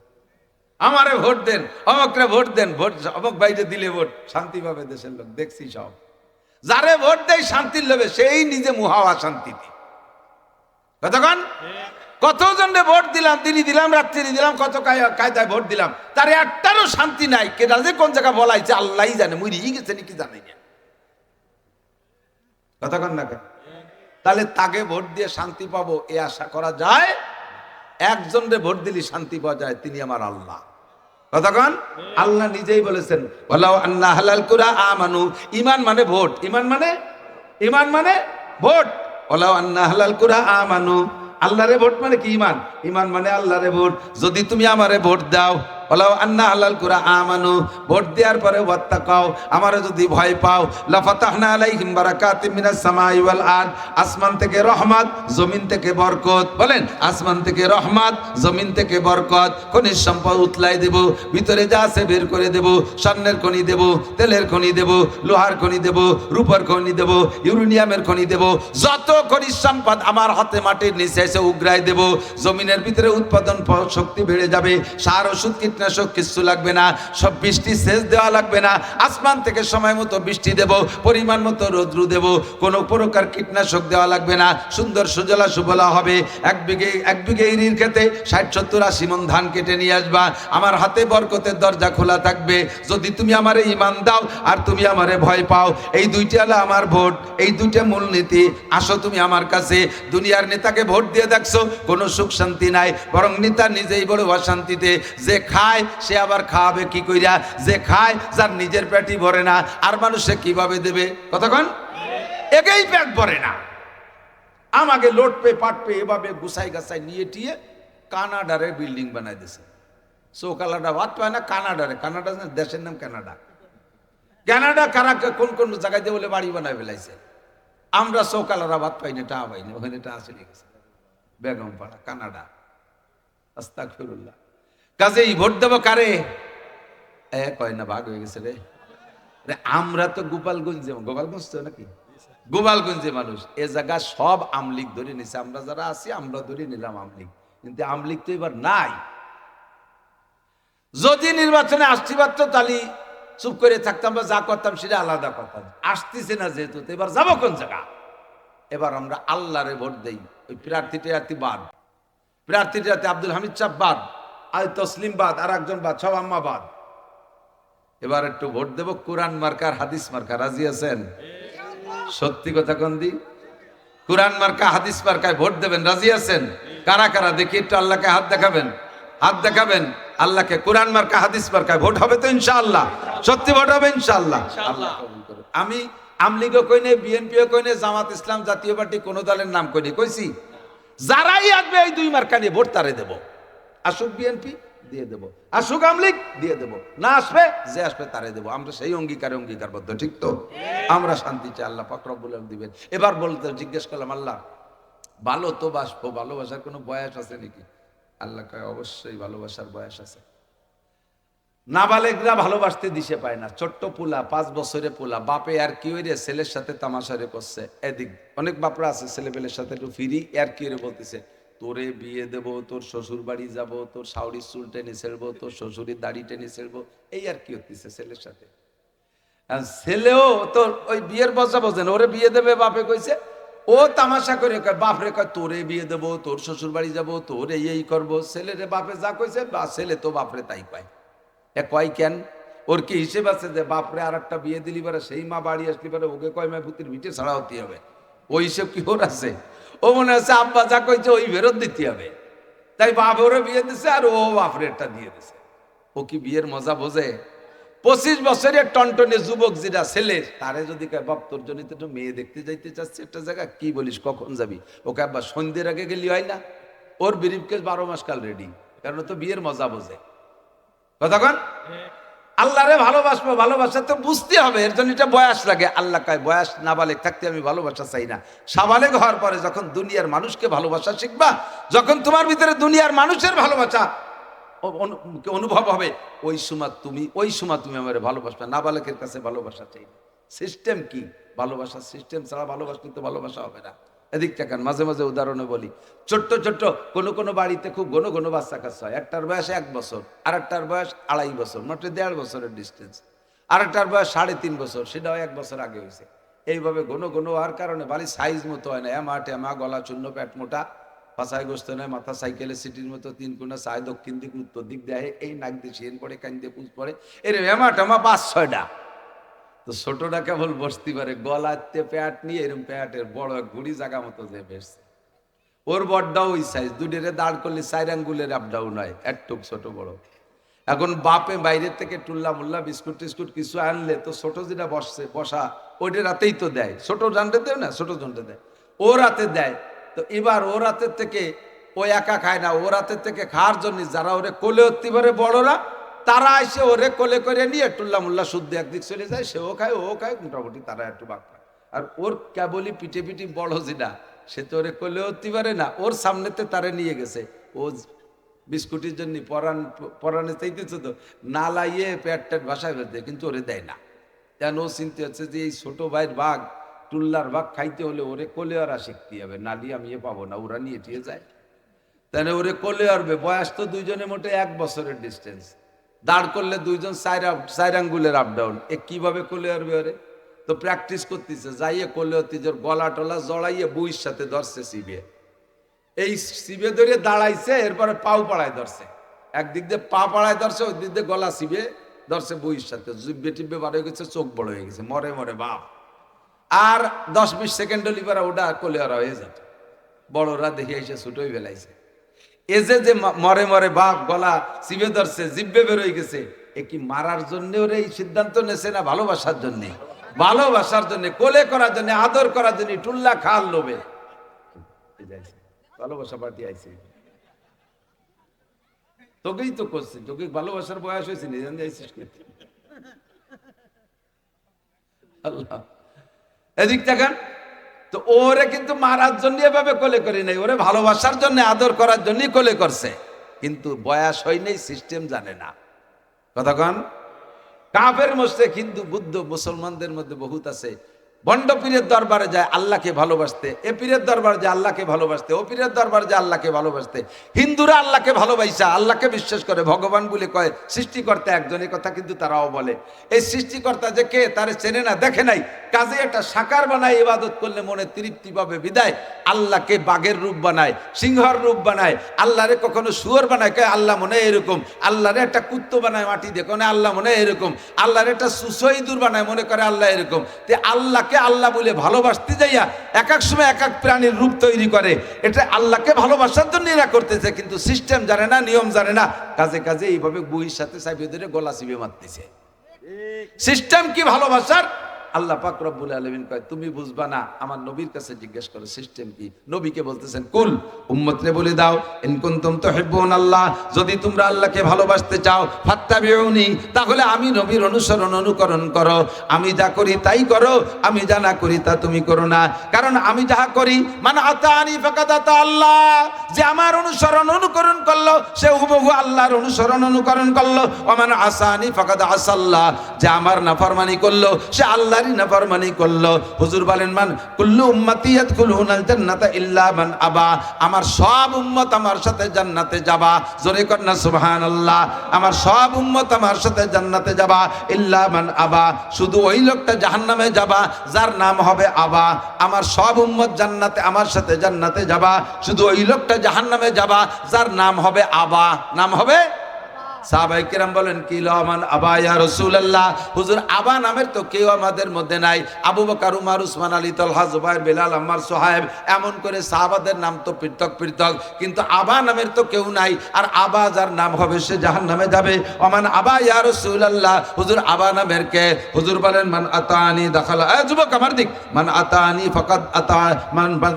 আমারে ভোট দেন, অমকরে ভোট দেন, ভোট অমক বাইরে দিলে ভোট শান্তি পাবে দেশের লোক। দেখছি সব যারে ভোট দেয় শান্তির লোভে, সেই নিজে মুহাওয়া শান্তিতে। কতক্ষণ কতজনে ভোট দিলাম, দিনই দিলাম, রাত্রি দিলাম, কত কায়দায় ভোট দিলাম, তার একটারও শান্তি নাই। কেটা যে কোন জায়গা বলাইছে আল্লাহই জানে, মরিয়ে গেছে নাকি জানে না। কতক্ষণ না? তাহলে তাকে ভোট দিয়ে শান্তি পাবো এ আশা করা যায়? একজনরে ভোট দিলি শান্তি পাওয়া যায়, তিনি আমার আল্লাহ। কতক্ষণ? আল্লাহ নিজেই বলেছেন, ওয়ালাউ আন্না হালাল কুরা আমানু। ঈমান মানে ভোট, ঈমান মানে ভোট। ওয়ালাউ আন্না হালাল কুরা আমানু, আল্লাহরে ভোট মানে কি? ঈমান। ঈমান মানে আল্লাহরে ভোট। যদি তুমি আমারে ভোট দাও, ওয়ালাউ আন্না আহলাল কুরা আমানু, ভোট দেওয়ার পরে ওয়াত্তাকাও, আমারে যদি ভয় পাও, লাফাতাহনা আলাইহিম বারাকাতিম মিনাস সামাই ওয়াল আরদ, আসমান থেকে রহমত, জমিন থেকে বরকত। বলেন, আসমান থেকে রহমত, জমিন থেকে বরকত। খনিজ সম্পদ উতলাই দেব, ভিতরে যা আছে বের করে দেব। স্বর্ণের খনি দেব, তেলের খনি দেব, লোহার খনি দেব, রূপার খনি দেব, ইউরেনিয়ামের খনি দেব। যত খনিজ সম্পদ আমার হাতে মাটির নিচে এসে উগরাই দেব। জমিনের ভিতরে উৎপাদন শক্তি বেড়ে যাবে। সার ওষুধ কীটনাশক কিছু লাগবে না, সব বৃষ্টি সেচ দেওয়া লাগবে না। আসমান থেকে সময় মতো বৃষ্টি দেব, পরিমাণ মতো রৌদ্র দেব, কোনো প্রকার কীটনাশক দেওয়া লাগবে না। সুন্দর সুজলা সুফলা হবে। এক বিঘে ইরির খেতে 60-70-80 মণ ধান কেটে নিয়ে আসবা। আমার হাতে বরকতের দরজা খোলা থাকবে। যদি তুমি আমারে ঈমান দাও আর তুমি আমারে ভয় পাও, এই দুইটা হলো আমার ভোট, এই দুইটা মূলনীতি। আসো তুমি আমার কাছে। দুনিয়ার নেতাকে ভোট দিয়ে দেখছো, কোনো সুখ শান্তি নাই, বরং নেতা নিজেই বড় অশান্তিতে। যে খায় সে আবার খাওয়াবে কি কইরা? যে খায়, যার নিজের পেটই ভরে না, আর মানুষে কিভাবে দেবে? কতক্ষণ একেই পেট ভরে না। আমাকে লোট পে পাট পে এভাবে গুছাই গাছাই নিয়ে টিয়ে কানাডারে বিল্ডিং বানাই দিছে। চৌকালাটা ভাত পায় না, কানাডারে, কানাডা দেশের নাম কানাডা। কানাডা কারা কোন কোন জায়গায় দিয়ে বলে বাড়ি বানায় ফেলাইছে। আমরা চৌকালারা ভাত পাইনি, টা পাইনি, ওখানে টা চলে গেছে। বেগম পাড়া কানাডা। আস্তাগফিরুল্লাহ। কাজেই ভোট দেবো কারে? কয় না, ভাগ হয়ে গেছে রে। আমরা তো গোপালগঞ্জে, গোপালগঞ্জ তো নাকি, গোপালগঞ্জে মানুষ। এ জায়গা সব আমলিগ ধরে নিছে। আমরা যারা আছি আমরা ধরে নিলাম আমলিগ, কিন্তু আমলিগ তো এবার নাই। যদি নির্বাচনে আসতে পারতো তাহলে চুপ করে থাকতাম বা যা করতাম সেটা আলাদা করতাম। আসতেছে না যেহেতু, তো এবার যাবো কোন জায়গা? এবার আমরা আল্লাহরে ভোট দেই। ওই প্রার্থীটি বাদ, প্রার্থীটি আব্দুল হামিদ সাহেব বাদ, আর তসলিম বাদ, আর একজন বাদ, সব আম্মা বাদ। এবার একটু ভোট দেব কোরআন মার্কার হাদিস মার্কা। রাজি আছেন? সত্যি কথা কোন দি? কোরআন মার্কা হাদিস মার্কায় ভোট দেবেন, রাজি আছেন? কারা কারা দেখি একটু আল্লাহকে হাত দেখাবেন, হাত দেখাবেন। আল্লাহকে কোরআন মার্কা হাদিস মার্কায় ভোট হবে তো ইনশাআল্লাহ? সত্যি ভোট হবে ইনশাআল্লাহ। আমি আমলিগও কই নাই, বিএনপিও কই নাই, জামাত ইসলাম জাতীয় পার্টি কোন দলের নাম কই নাই। কইছি যারাই আসবে এই দুই মার্কা নিয়ে ভোট তারে দেব। আসুক বিএনপি, দিয়ে দেব। আসুক আমলিগ, দিয়ে দেব। না আসবে, যে আসবে তারে দেব। আমরা সেই অঙ্গীকারবদ্ধ, ঠিক তো? আমরা শান্তি চাই, আল্লাহ পাক রব্বুল আলামিন দিবেন। এবার বলতে জিজ্ঞেস করলাম, আল্লাহ ভালো তো বাসবো, ভালোবাসার কোনো বয়স আছে নাকি? আল্লাহ কয় অবশ্যই ভালোবাসার বয়স আছে। নাবালেগরা ভালোবাসতে দিশে পায় না। ছোট্ট পোলা, 5 বছরের পোলা, বাপে আর কি হইরে ছেলের সাথে তামাশারে করছে। এদিক অনেক বাপরা আছে ছেলেপেলের সাথে একটু ফিরি আর কি হইরে বলতেছে, তোরে বিয়ে দেব, তোর শ্বশুর বাড়ি যাব, তোর শাওড়ির চুল টেনে ছেড়বো, তোর শ্বশুরের দাড়ি টেনে ছেড়বো, এই আর কি হচ্ছে ছেলের সাথে। আর ছেলেও তোর ওই বিয়ের বসা বোঝেন, ওরে বিয়ে দেবে বাপে কইছে, ও তামাশা করে কয় বাপরে, কয় তোরে বিয়ে দেবো, তোর শ্বশুর বাড়ি যাবো, তোর এই করবো। ছেলেরে বাপে যা কইছে, বা ছেলে তো বাপরে তাই কয়। কয় কেন? ওর কি হিসেব আছে যে বাপরে আর একটা বিয়ে দিলি পারে, সেই মা বাড়ি আসলি পারে ওকে কয় মা পুতির ভিটে ছাড়া হতে হবে? ওই হিসেব কি ওর আছে? ও মনে হচ্ছে আব্বা যা কইছে ওই ফেরত দিতে হবে, তাই বাপ ওরে বিয়ে দিছে আর ও বাপরে একটা দিয়ে দিছে। ও কি বিয়ের মজা বোঝে? 25 বছরের টনটনে যুবক যেটা ছেলে, তারে যদি কয় বাপ তোর জন্য তো মেয়ে দেখতে যাইতে চাচ্ছে একটা জায়গা, কি বলিস কখন যাবি? ওকে আব্বা সন্ধ্যের আগে গেলি হয় না? ওর ব্রিফকেস 12 মাস কাল রেডি, কারণ তো বিয়ের মজা বোঝে। কতক্ষণ আল্লাহরে ভালোবাসবো, ভালোবাসা তো বুঝতে হবে, এর জন্য এটা বয়স লাগে। আল্লাহ কয় বয়স নাবালেগ থাকতে আমি ভালোবাসা চাই না। সাবালেগ হওয়ার পরে যখন দুনিয়ার মানুষকে ভালোবাসা শিখবা, যখন তোমার ভিতরে দুনিয়ার মানুষের ভালোবাসা অনুভব হবে, ওই সময় তুমি আমার ভালোবাসবা। নাবালেগের কাছে ভালোবাসা চাই না। সিস্টেম কি? ভালোবাসার সিস্টেম ছাড়া ভালোবাসলে তো ভালোবাসা হবে না। এদিক টাকান মাঝে মাঝে উদাহরণে বলি, ছোট্ট ছোট্ট কোনো বাড়িতে খুব ঘন বাচ্চা কাচ্চা হয়। একটার বয়স 1 বছর, আর একটার বয়স 2.5 বছর, মাত্র 1.5 বছরের ডিস্টেন্স। আর একটার বয়স 3.5 বছর, সেটাও 1 বছর আগে হয়েছে। এইভাবে ঘন হওয়ার কারণে বাড়ি সাইজ মতো হয় না। এমা গলা চূর্ণ, পেট মোটা, পাছায় গোস্ত নয়, মাথা সাইকেলের সিটির মতো 3 কোণা, চায় দক্ষিণ দিক উত্তর দিক দেয়, এই নাক দিয়ে শিন পড়ে, কান দিয়ে পুঁজ পড়ে, এরম এমা 5-6টা। তো ছোটটা কেবল বসতে পারে, গলাতে প্যাট নিয়ে এরকম প্যাটের বড় ঘুড়ি জায়গা মতো যে বেসছে। ওর বড়টাও ওই সাইজ, দুটোরে দাঁড় করলে 4 আঙ্গুলের আপ ডাউন হয়, একটুক ছোট বড়। এখন বাপে বাইরের থেকে টুল্লা মুল্লা বিস্কুট টিস্কুট কিছু আনলে তো ছোট যেটা বসা ওইটা রাতেই তো দেয়। ছোট জানতে দেয় না, ছোট জনটা দেয়, ও রাতে দেয়। তো এবার ও রাতের থেকে ও একা খায় না, ও রাতের থেকে খাওয়ার জন্য যারা ওরে কোলে উঠতে পারে বড়রা, তারা এসে ওরে কোলে করে নিয়ে টুল্লা মুল্লা শুদ্ধ একদিক চলে যায়, সেও খায় ও খায়, মোটামুটি তারা একটু ভাগ পায়। আর ওর কেবলই পিঠে পিঠি বড় যেটা, সে তো ওরে কোলে উঠতে পারে না, ওর সামনেতে তারে নিয়ে গেছে। ও বিস্কুটের জন্য পরানে চাইতেছে তো না লাইয়ে পেট টেট ভাষায় ফেলতে, কিন্তু ওরে দেয় না। কেন ও চিন্তা হচ্ছে যে এই ছোট ভাইয়ের ভাগ, টুল্লার ভাগ খাইতে হলে ওরে কোলে আর শিখতে হবে, নালি আমি পাবো না, ওরা নিয়ে টিয়ে যায়। তাহলে ওরে কোলে আরবে, বয়স তো দুইজনে মোটে 1 বছরের ডিস্টেন্স, দাঁড় করলে দুইজন 4 আঙ্গুলের আপ ডাউন, এ কিভাবে কোলে আরবে ওরে? তো প্র্যাকটিস করতেছে, যাইয়ে কোলে অতিজোর গলা টলা জড়াইয়ে বইয়ের সাথে ধরছে সিবে, এই সিবে ধরে দাঁড়াইছে, এরপরে পাও পাড়ায় ধরছে, একদিক দিয়ে পা পাড়ায় ধরছে, ওই দিক দিয়ে গলা সিবে ধরছে বইয়ের সাথে, জিব্বে টিব্বে বার হয়ে গেছে, চোখ বড় হয়ে গেছে, মরে মরে বাপ। আর 10-20 সেকেন্ড লিপারা ওটা কোলে আর হয়ে যেত। বড়রা দেখে এসে ছুটোই বেলাইছে, এ যে মরে মরে বাপ গলা সিবে ধরছে, জিব্বে বের হয়ে গেছে, এ কি মারার জন্য ওরে এই সিদ্ধান্ত নেছে না ভালোবাসার জন্য? ভালোবাসার জন্য, কোলে করার জন্য, আদর করার জন্য, টুল্লা খাল লোভে ভালোবাসা পার্টি আইছে। তোকেই তো করছি, তোকে ভালোবাসার বয়স হয়েছে, নিজে যাইছিস আল্লাহ। এদিক থাকেন তো, ওরে কিন্তু মারার জন্য এভাবে কোলে করে নাই, ওরে ভালোবাসার জন্য, আদর করার জন্যই কোলে করছে, কিন্তু বয়স হয় নাই, সিস্টেম জানে না। কতক্ষণ কাফের মুশরিক হিন্দু বুদ্ধ মুসলমানদের মধ্যে বহুত আছে, বন্ড পীরের দরবারে যায় আল্লাহকে ভালোবাসতে, এ পীরের দরবারে যায় আল্লাহকে ভালোবাসতে, ও পীরের দরবারে যায় আল্লাহকে ভালোবাসতে। হিন্দুরা আল্লাহকে ভালোবাসা, আল্লাহকে বিশ্বাস করে, ভগবান বলে কয়, সৃষ্টিকর্তা একজন, এই কথা কিন্তু তারাও বলে। এই সৃষ্টিকর্তা যে কে তারে চেনে না, দেখে নাই, কাজে একটা সাকার বানায়, ইবাদত করলে মনে তৃপ্তি পাবে বিদায় আল্লাহকে বাঘের রূপ বানায়, সিংহর রূপ বানায়, আল্লাহরে কখনো শুয়োর বানায়, কয় আল্লাহ মনে এরকম, আল্লাহরে একটা কুত্তো বানায় মাটি দিয়ে, কোনে আল্লাহ মনে এরকম, আল্লাহরে একটা সুসইদুর বানায়, মনে করে আল্লাহ এরকম। তে আল্লাহকে আল্লাহ বলে ভালোবাসতে যাইয়া এক এক সময় এক এক প্রাণীর রূপ তৈরি করে, এটা আল্লাহকে ভালোবাসার জন্য এরা করতেছে, কিন্তু সিস্টেম জানে না, নিয়ম জানে না, কাজে কাজে এইভাবে বইয়ের সাথে চাপিয়ে ধরে গলা চিপে মারতেছে। সিস্টেম কি ভালোবাসার? আল্লাহ পাক রব্বুল আলামিন কয়, তুমি বুঝবা না, আমার নবীর কাছে জিজ্ঞেস করো সিস্টেম কি। নবীকে বলতেছেন, কুল উম্মতরে বলে দাও, ইন কুনতুম তুহিব্বুন আল্লাহ, যদি তোমরা আল্লাহকে ভালোবাসতে চাও, ফাত্তাবিউনি, তাহলে আমি নবীর অনুকরণ করো, আমি যা করি তাই করো, আমি যা না করি তা তুমি করো না। কারণ আমি যাহা করি, মান আতানি ফাকাদ আতা আল্লাহ, যে আমার অনুকরণ করলো, সে হুবহু আল্লাহর অনুকরণ করলো। ওয়া মান আসানি ফাকাদ আসাল্লাহ, যে আমার নাফরমানি করলো, সে আল্লাহ নাফরমানি করলো। হুজুর বলেন, মান কুল্লু উম্মতি ইয়াদখুলুনাল জান্নাতা ইল্লা মান আবা, আমার সব উম্মত আমার সাথে জান্নাতে যাবা, জোরে কর না সুবহানাল্লাহ। আমার সব উম্মত আমার সাথে জান্নাতে যাবা, ইল্লা মান আবা, শুধু ওই লোকটা জাহান্নামে যাবা যার নাম হবে আবা। আমার সব উম্মত জান্নাতে আমার সাথে জান্নাতে যাবা, শুধু ওই লোকটা জাহান্নামে যাবা যার নাম হবে আবা, নাম হবে। সাহাবায়ে কেরাম বলেন, কি লামান আবা ইয়া রাসূলুল্লাহ, হুজুর আবা নামের তো কেউ আমাদের মধ্যে নাই। আবু বকর, উমর, উসমান, আলী, তালহা, জুবায়ের, বেলাল, আম্মার, সোহায়েব, এমন করে সাহাবাদের নাম তো পৃথক পৃথক, কিন্তু আবা নামের তো কেউ নাই। আর আবা যার নাম হবে সে জাহান্নামে যাবে। ওমান আবা ইয়া রাসূলুল্লাহ, হুজুর আবা নামের কে? হুজুর বলেন, মান আতানি দাখালা, যুবক আমার দিক, মান আতানি ফাকাদ আতা,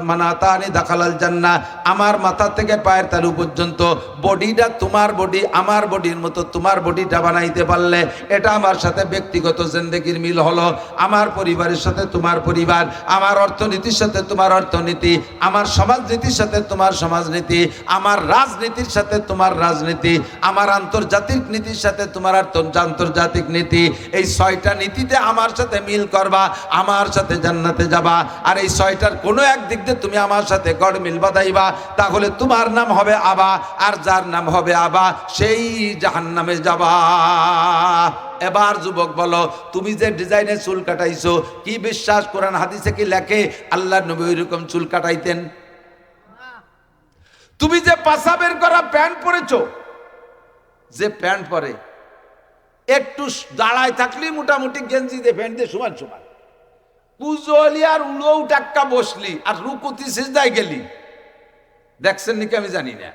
মান আতানি দাখালাল জান্নাহ, আমার মাথা থেকে পায়ের তালু পর্যন্ত বডিটা তোমার বডি, আমার বডি মতো তোমার বডিটা বানাইতে পারলে, এটা আমার সাথে ব্যক্তিগত জিন্দেগির মিল হলো। আমার পরিবারের সাথে তোমার পরিবার, আমার অর্থনীতির সাথে তোমার অর্থনীতি, আমার সমাজনীতির সাথে তোমার সমাজনীতি, আমার রাজনীতির সাথে তোমার রাজনীতি, আমার আন্তর্জাতিক নীতির সাথে তোমার আন্তর্জাতিক নীতি। এই 6টা নীতিতে আমার সাথে মিল করবা, আমার সাথে জান্নাতে যাবা। আর এই 6টার কোনো এক দিক দিয়ে তুমি আমার সাথে গড় মিল বাঁধাইবা, তাহলে তোমার নাম হবে আবা, আর যার নাম হবে আবা সেই জাহান্নামে যাবা। এবার যুবক বলো, তুমি যে ডিজাইনের চুল কাটাইছো, কি বিশ্বাস কোরআন হাদিসে কি লেখে আল্লাহর নবী ওইরকম চুল কাটাইতেন? তুমি যে পাছা বের করা প্যান্ট পরেছো, যে প্যান্ট পরে একটু দাঁড়ায় থাকলি মোটামুটি গেঞ্জি দিয়ে প্যান্ট দিয়ে সমান সমান, কুজলি আর উড়ো টাক্কা বসলি আর রুকুতি সিজদায় গেলি, দেখছেন নাকি আমি জানি না।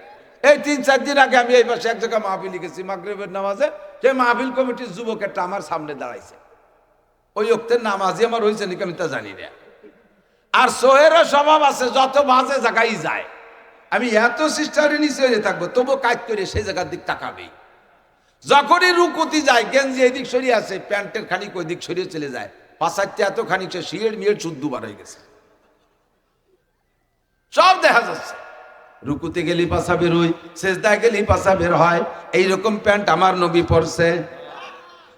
এই 3-4 দিন আগে আমি এই পাশে এক জায়গায় মাহফিল লিখেছি, মাগরিবের নামাজে, সেই মাহফিল কমিটির যুবক একটা আমার সামনে দাঁড়াইছে। ওই অক্তের নামাজি আমার হয়েছে নাকি আমি তা জানি না। আর সোহেরও স্বভাব আছে, যত বাজে জায়গায় যায়, আমি এত সিস্টারে নিচে হয়ে থাকবো, তবু কাজ করে সেই জায়গার দিক তাকাবে। যখনই রুকুতি যায় গেঞ্জি এদিক সরিয়ে আসে, প্যান্টের খানিক ওই দিক সরিয়ে চলে যায়, পাশাচ্ছে এত খানিক সে শিয়ের মিয়ের চুদ্দু বার হয়ে গেছে, সব দেখা যাচ্ছে। রুকুতে গেলি পাশা বেরোয়, সেজদায় গেলি পাশা বের হয়, এইরকম প্যান্ট আমার নবী পরছে।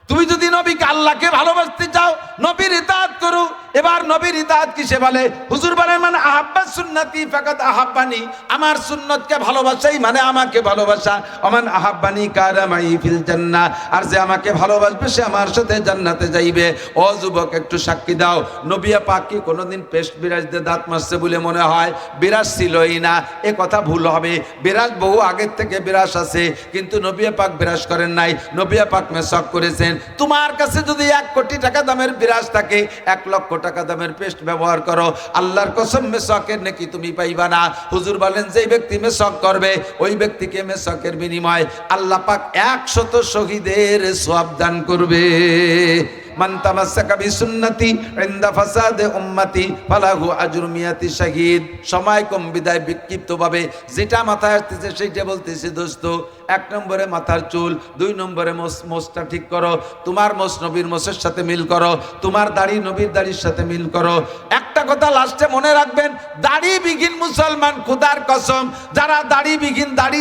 তুমি যদি নবীকে আল্লাহকে ভালোবাসতে চাও নবীর ইতাআত করো। এবার নবীর ইতাআত কিসে বলে? হুজুর বলেন মান আহাব্বা সুন্নতি ফাকাদ আহাব্বানি, আমার সুন্নতকে ভালোবাসাই মানে আমাকে ভালোবাসা। ওমান আহাব্বানি কানা মাই ফিল জান্নাহ, আর যে আমাকে ভালোবাসবে সে আমার সাথে জান্নাতে যাইবে। ও যুবক একটু সাক্ষী দাও, নবী পাক কি কোনোদিন পেস্ট বিরাজ দিয়ে দাঁত মাজছে বলে মনে হয়? বিরাজ ছিলই না, এ কথা ভুল হবে। বিরাজ বহু আগের থেকে বিরাজ আছে, কিন্তু নবী পাক বিরাজ করেন নাই, নবী পাক মেসওয়াক করেছেন। তোমার কাছে যদি 1 কোটি টাকা দামের বিরাজ থাকে, 1 লক্ষ টাকা দামের পেস্ট ব্যবহার করো, আল্লাহর কসম মেসওয়াকের নেকি তুমি পাইবা না। হুজুর বলেন যেই ব্যক্তি মেসওয়াক করবে ওই ব্যক্তিকে মেসওয়াকের বিনিময় আল্লাহ পাক 100 শহীদের সওয়াব দান করবে। মান তামাসসাকা বিসুন্নতি ইনদা ফাসাদে উম্মতি ফালাহু আজরু মিয়াতি শাহীদ। সময় কম বিদায় বিক্ষিপ্তভাবে যেটা মাথায় আসতেছে সেইটা বলতেছে দোস্ত। 1 নম্বরে মাথার চুল, 2 নম্বরে মোছটা ঠিক করো, তোমার মোছ নবীর মোছের সাথে মিল করো, তোমার দাড়ি নবীর দাড়ির সাথে মিল করো। একটা কথা লাস্টে মনে রাখবেন, দাড়ি বিঘিন মুসলমান, খোদার কসম, যারা দাড়ি বিঘিন, দাড়ি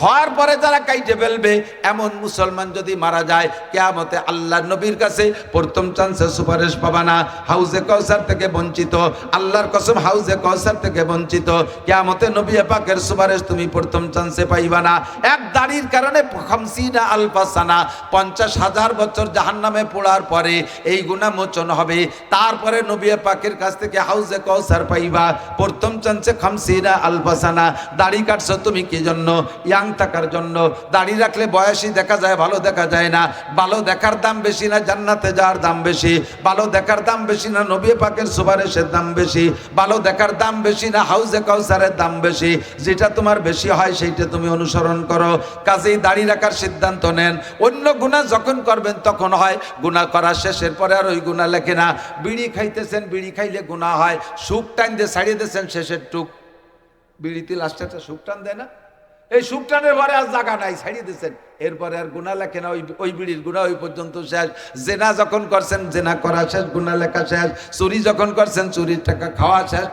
হওয়ার পরে যারা কাইটে ফেলবে এমন মুসলমান যদি মারা যায় কিয়ামতে আল্লাহর নবীর কাছে প্রথম চান্সে সুপারিশ পাবা না, হাউজে কাউসার থেকে বঞ্চিত। আল্লাহর কসম হাউজে কাউসার থেকে বঞ্চিত। কিয়ামতে নবী পাকের সুপারিশ তুমি প্রথম চান্সে পাইবা না। এক দাড়ির কারণে 50 আলফা সানা, 50,000 বছর জাহান্নামে পোড়ার পরে এই গুনাহ মোচন হবে। তারপরে নবী পাকের কাছ থেকে হাউজে কাউসার পাইবা প্রথম চান্সে 50 আলফা সানা। দাড়ি কাটছো তুমি কি জন্য? ইয়াং থাকার জন্য। দাড়ি রাখলে বয়সী দেখা যায়, ভালো দেখা যায় না। ভালো দেখার দাম বেশি না জান্নাতে যাওয়ার দাম বেশি? ভালো দেখার দাম বেশি না নবী পাকের সুপারিশের দাম বেশি? ভালো দেখার দাম বেশি না হাউজে কাউসারের দাম বেশি? যেটা তোমার বেশি হয় সেইটা তুমি অনুসরণ করো। কাজেই দাড়ি রাখার সিদ্ধান্ত নেন। অন্য গুনাহ যখন করবেন তখন হয়, গুনাহ করার শেষের পরে আর ওই গুনাহ লেখে না। বিড়ি খাইতেছেন, বিড়ি খাইলে গুনাহ হয়, সুখ টান দিয়ে ছাড়িয়ে দিয়েছেন শেষের টুক, বিড়িতে লাস্টে একটা সুখ টান দেয় না? এই সুখ টানের পরে আর জায়গা নাই, ছাড়িয়ে দিয়েছেন, এরপরে আর গুনাহ লেখে না। ওই বিড়ির গুনাহ ওই পর্যন্ত শেষ। জেনা যখন করছেন জেনা করা শেষ, গুনাহ লেখা শেষ। চুরি যখন করছেন চুরির টাকা খাওয়া শেষ,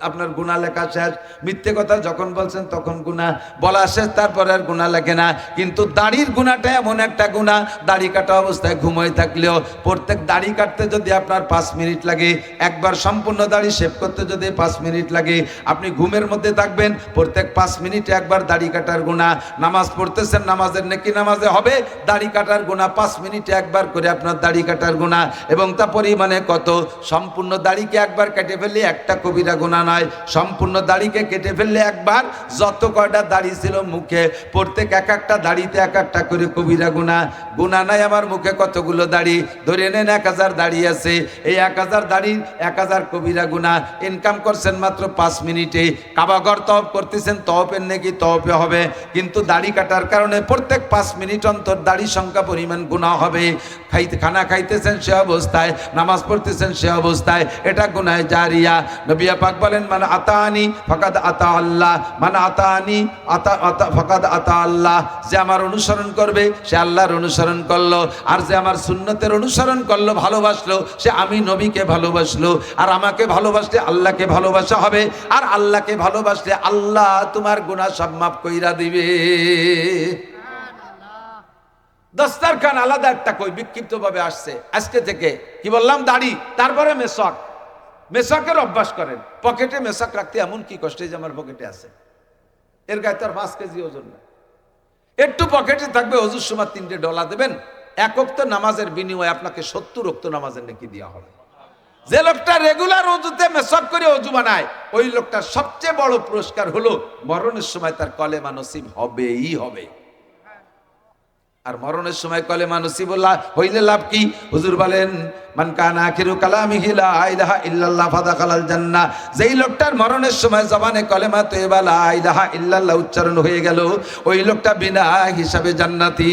আপনার গুনাহ লেখা শেষ। মিথ্যে কথা যখন বলছেন তখন গুনাহ বলা শেষ, তারপরে আর গুনাহ লেখে না। কিন্তু দাড়ির গুনাহটা এমন একটা গুনাহ, দাড়ি কাটা অবস্থায় ঘুমোয় থাকলেও প্রত্যেক দাড়ি কাটতে যদি আপনার 5 মিনিট লাগে, একবার সম্পূর্ণ দাড়ি শেভ করতে যদি 5 মিনিট লাগে, আপনি ঘুমের মধ্যে থাকবেন, প্রত্যেক 5 মিনিটে একবার দাড়ি কাটার গুনাহ। নামাজ পড়তেছেন, নামাজের নেকি নামাজে হবে, দাড়ি কাটার গুনাহ 5 মিনিটে একবার করে আপনার দাড়ি কাটার গুনাহ। এবং তা পরিমাণে কত? সম্পূর্ণ দাড়িকে একবার কেটে ফেললে একটা কবিরা গুনাহ নয়, সম্পূর্ণ দাড়িকে কেটে ফেললে একবার যত কয়টা দাড়ি ছিল মুখে প্রত্যেক এক একটা দাড়িতে এক একটা করে কবিরা গুনাহ। গুনাহ নাই আমার মুখে কতগুলো দাড়ি? ধরে নেন 1000 দাড়ি আছে, এই 1000 দাড়ির 1000 কবিরা গুনাহ। ইনকাম করছেন মাত্র 5 মিনিটে, কাবাঘর তওয়াফ করতেছেন, তওয়াফের নেকি তওয়াফে হবে, কিন্তু দাড়ি কাটার কারণে প্রত্যেক 5 মিনিট অন্তর দাড়ি সংখ্যা পরিমাণ গুনাহ হবে। খানা খাইতেছেন সে অবস্থায়, নামাজ পড়তেছেন সে অবস্থায়, এটা গুনাহ জারিয়া। নবী পাক বলেন মান আতানি ফাকাদ আতা আল্লাহ, মান আতানি ফাকাদ আতা আল্লাহ। যে আমার অনুসরণ করবে সে আল্লাহর অনুসরণ করলো, আর যে আমার সুন্নতের অনুসরণ করলো, ভালোবাসলো, সে আমি নবীকে ভালোবাসলো। আর আমাকে ভালোবাসলে আল্লাহকে ভালোবাসা হবে, আর আল্লাহকে ভালোবাসলে আল্লাহ তোমার গুনাহ সব মাফ কইরা দিবে। দস্তারখান আলাদা একটা কই বিক্ষিপ্ত ভাবে আসছে আজকে থেকে। কি বললাম? দাড়ি, তারপরে মেসওয়াক। মেসওয়াকের অভ্যাস করেন। পকেটে মেসওয়াক রাখতে এমন কি কষ্ট যে আমার পকেটে আছে, এর গায়ে তো আর 5 কেজি ওজন না। একটু পকেটে থাকবে, অজুর সময় 3টে ডলা দেবেন, 1 ওয়াক্ত নামাজের বিনিময়ে আপনাকে 70 ওয়াক্ত নামাজের নেকি দেওয়া হবে। যে লোকটা রেগুলার অজুতে মেসওয়াক করে অজু বানায়, ওই লোকটার সবচেয়ে বড় পুরস্কার হলো মরণের সময় তার কলেমা নসিব হবেই হবে। আর মরণের সময় কলেমা নসিব হইলে লাভ কি? হুজুর বলেন মান কানা আখিরু কালামিহি লা ইলাহা ইল্লাল্লাহ ফাদাখালাল জান্নাহ। যেই লোকটার মরণের সময় জবানে কলেমা তয়্যিবা লা ইলাহা ইল্লাল্লাহ উচ্চারণ হয়ে গেল, ওই লোকটা বিনা হিসাবে জান্নাতি।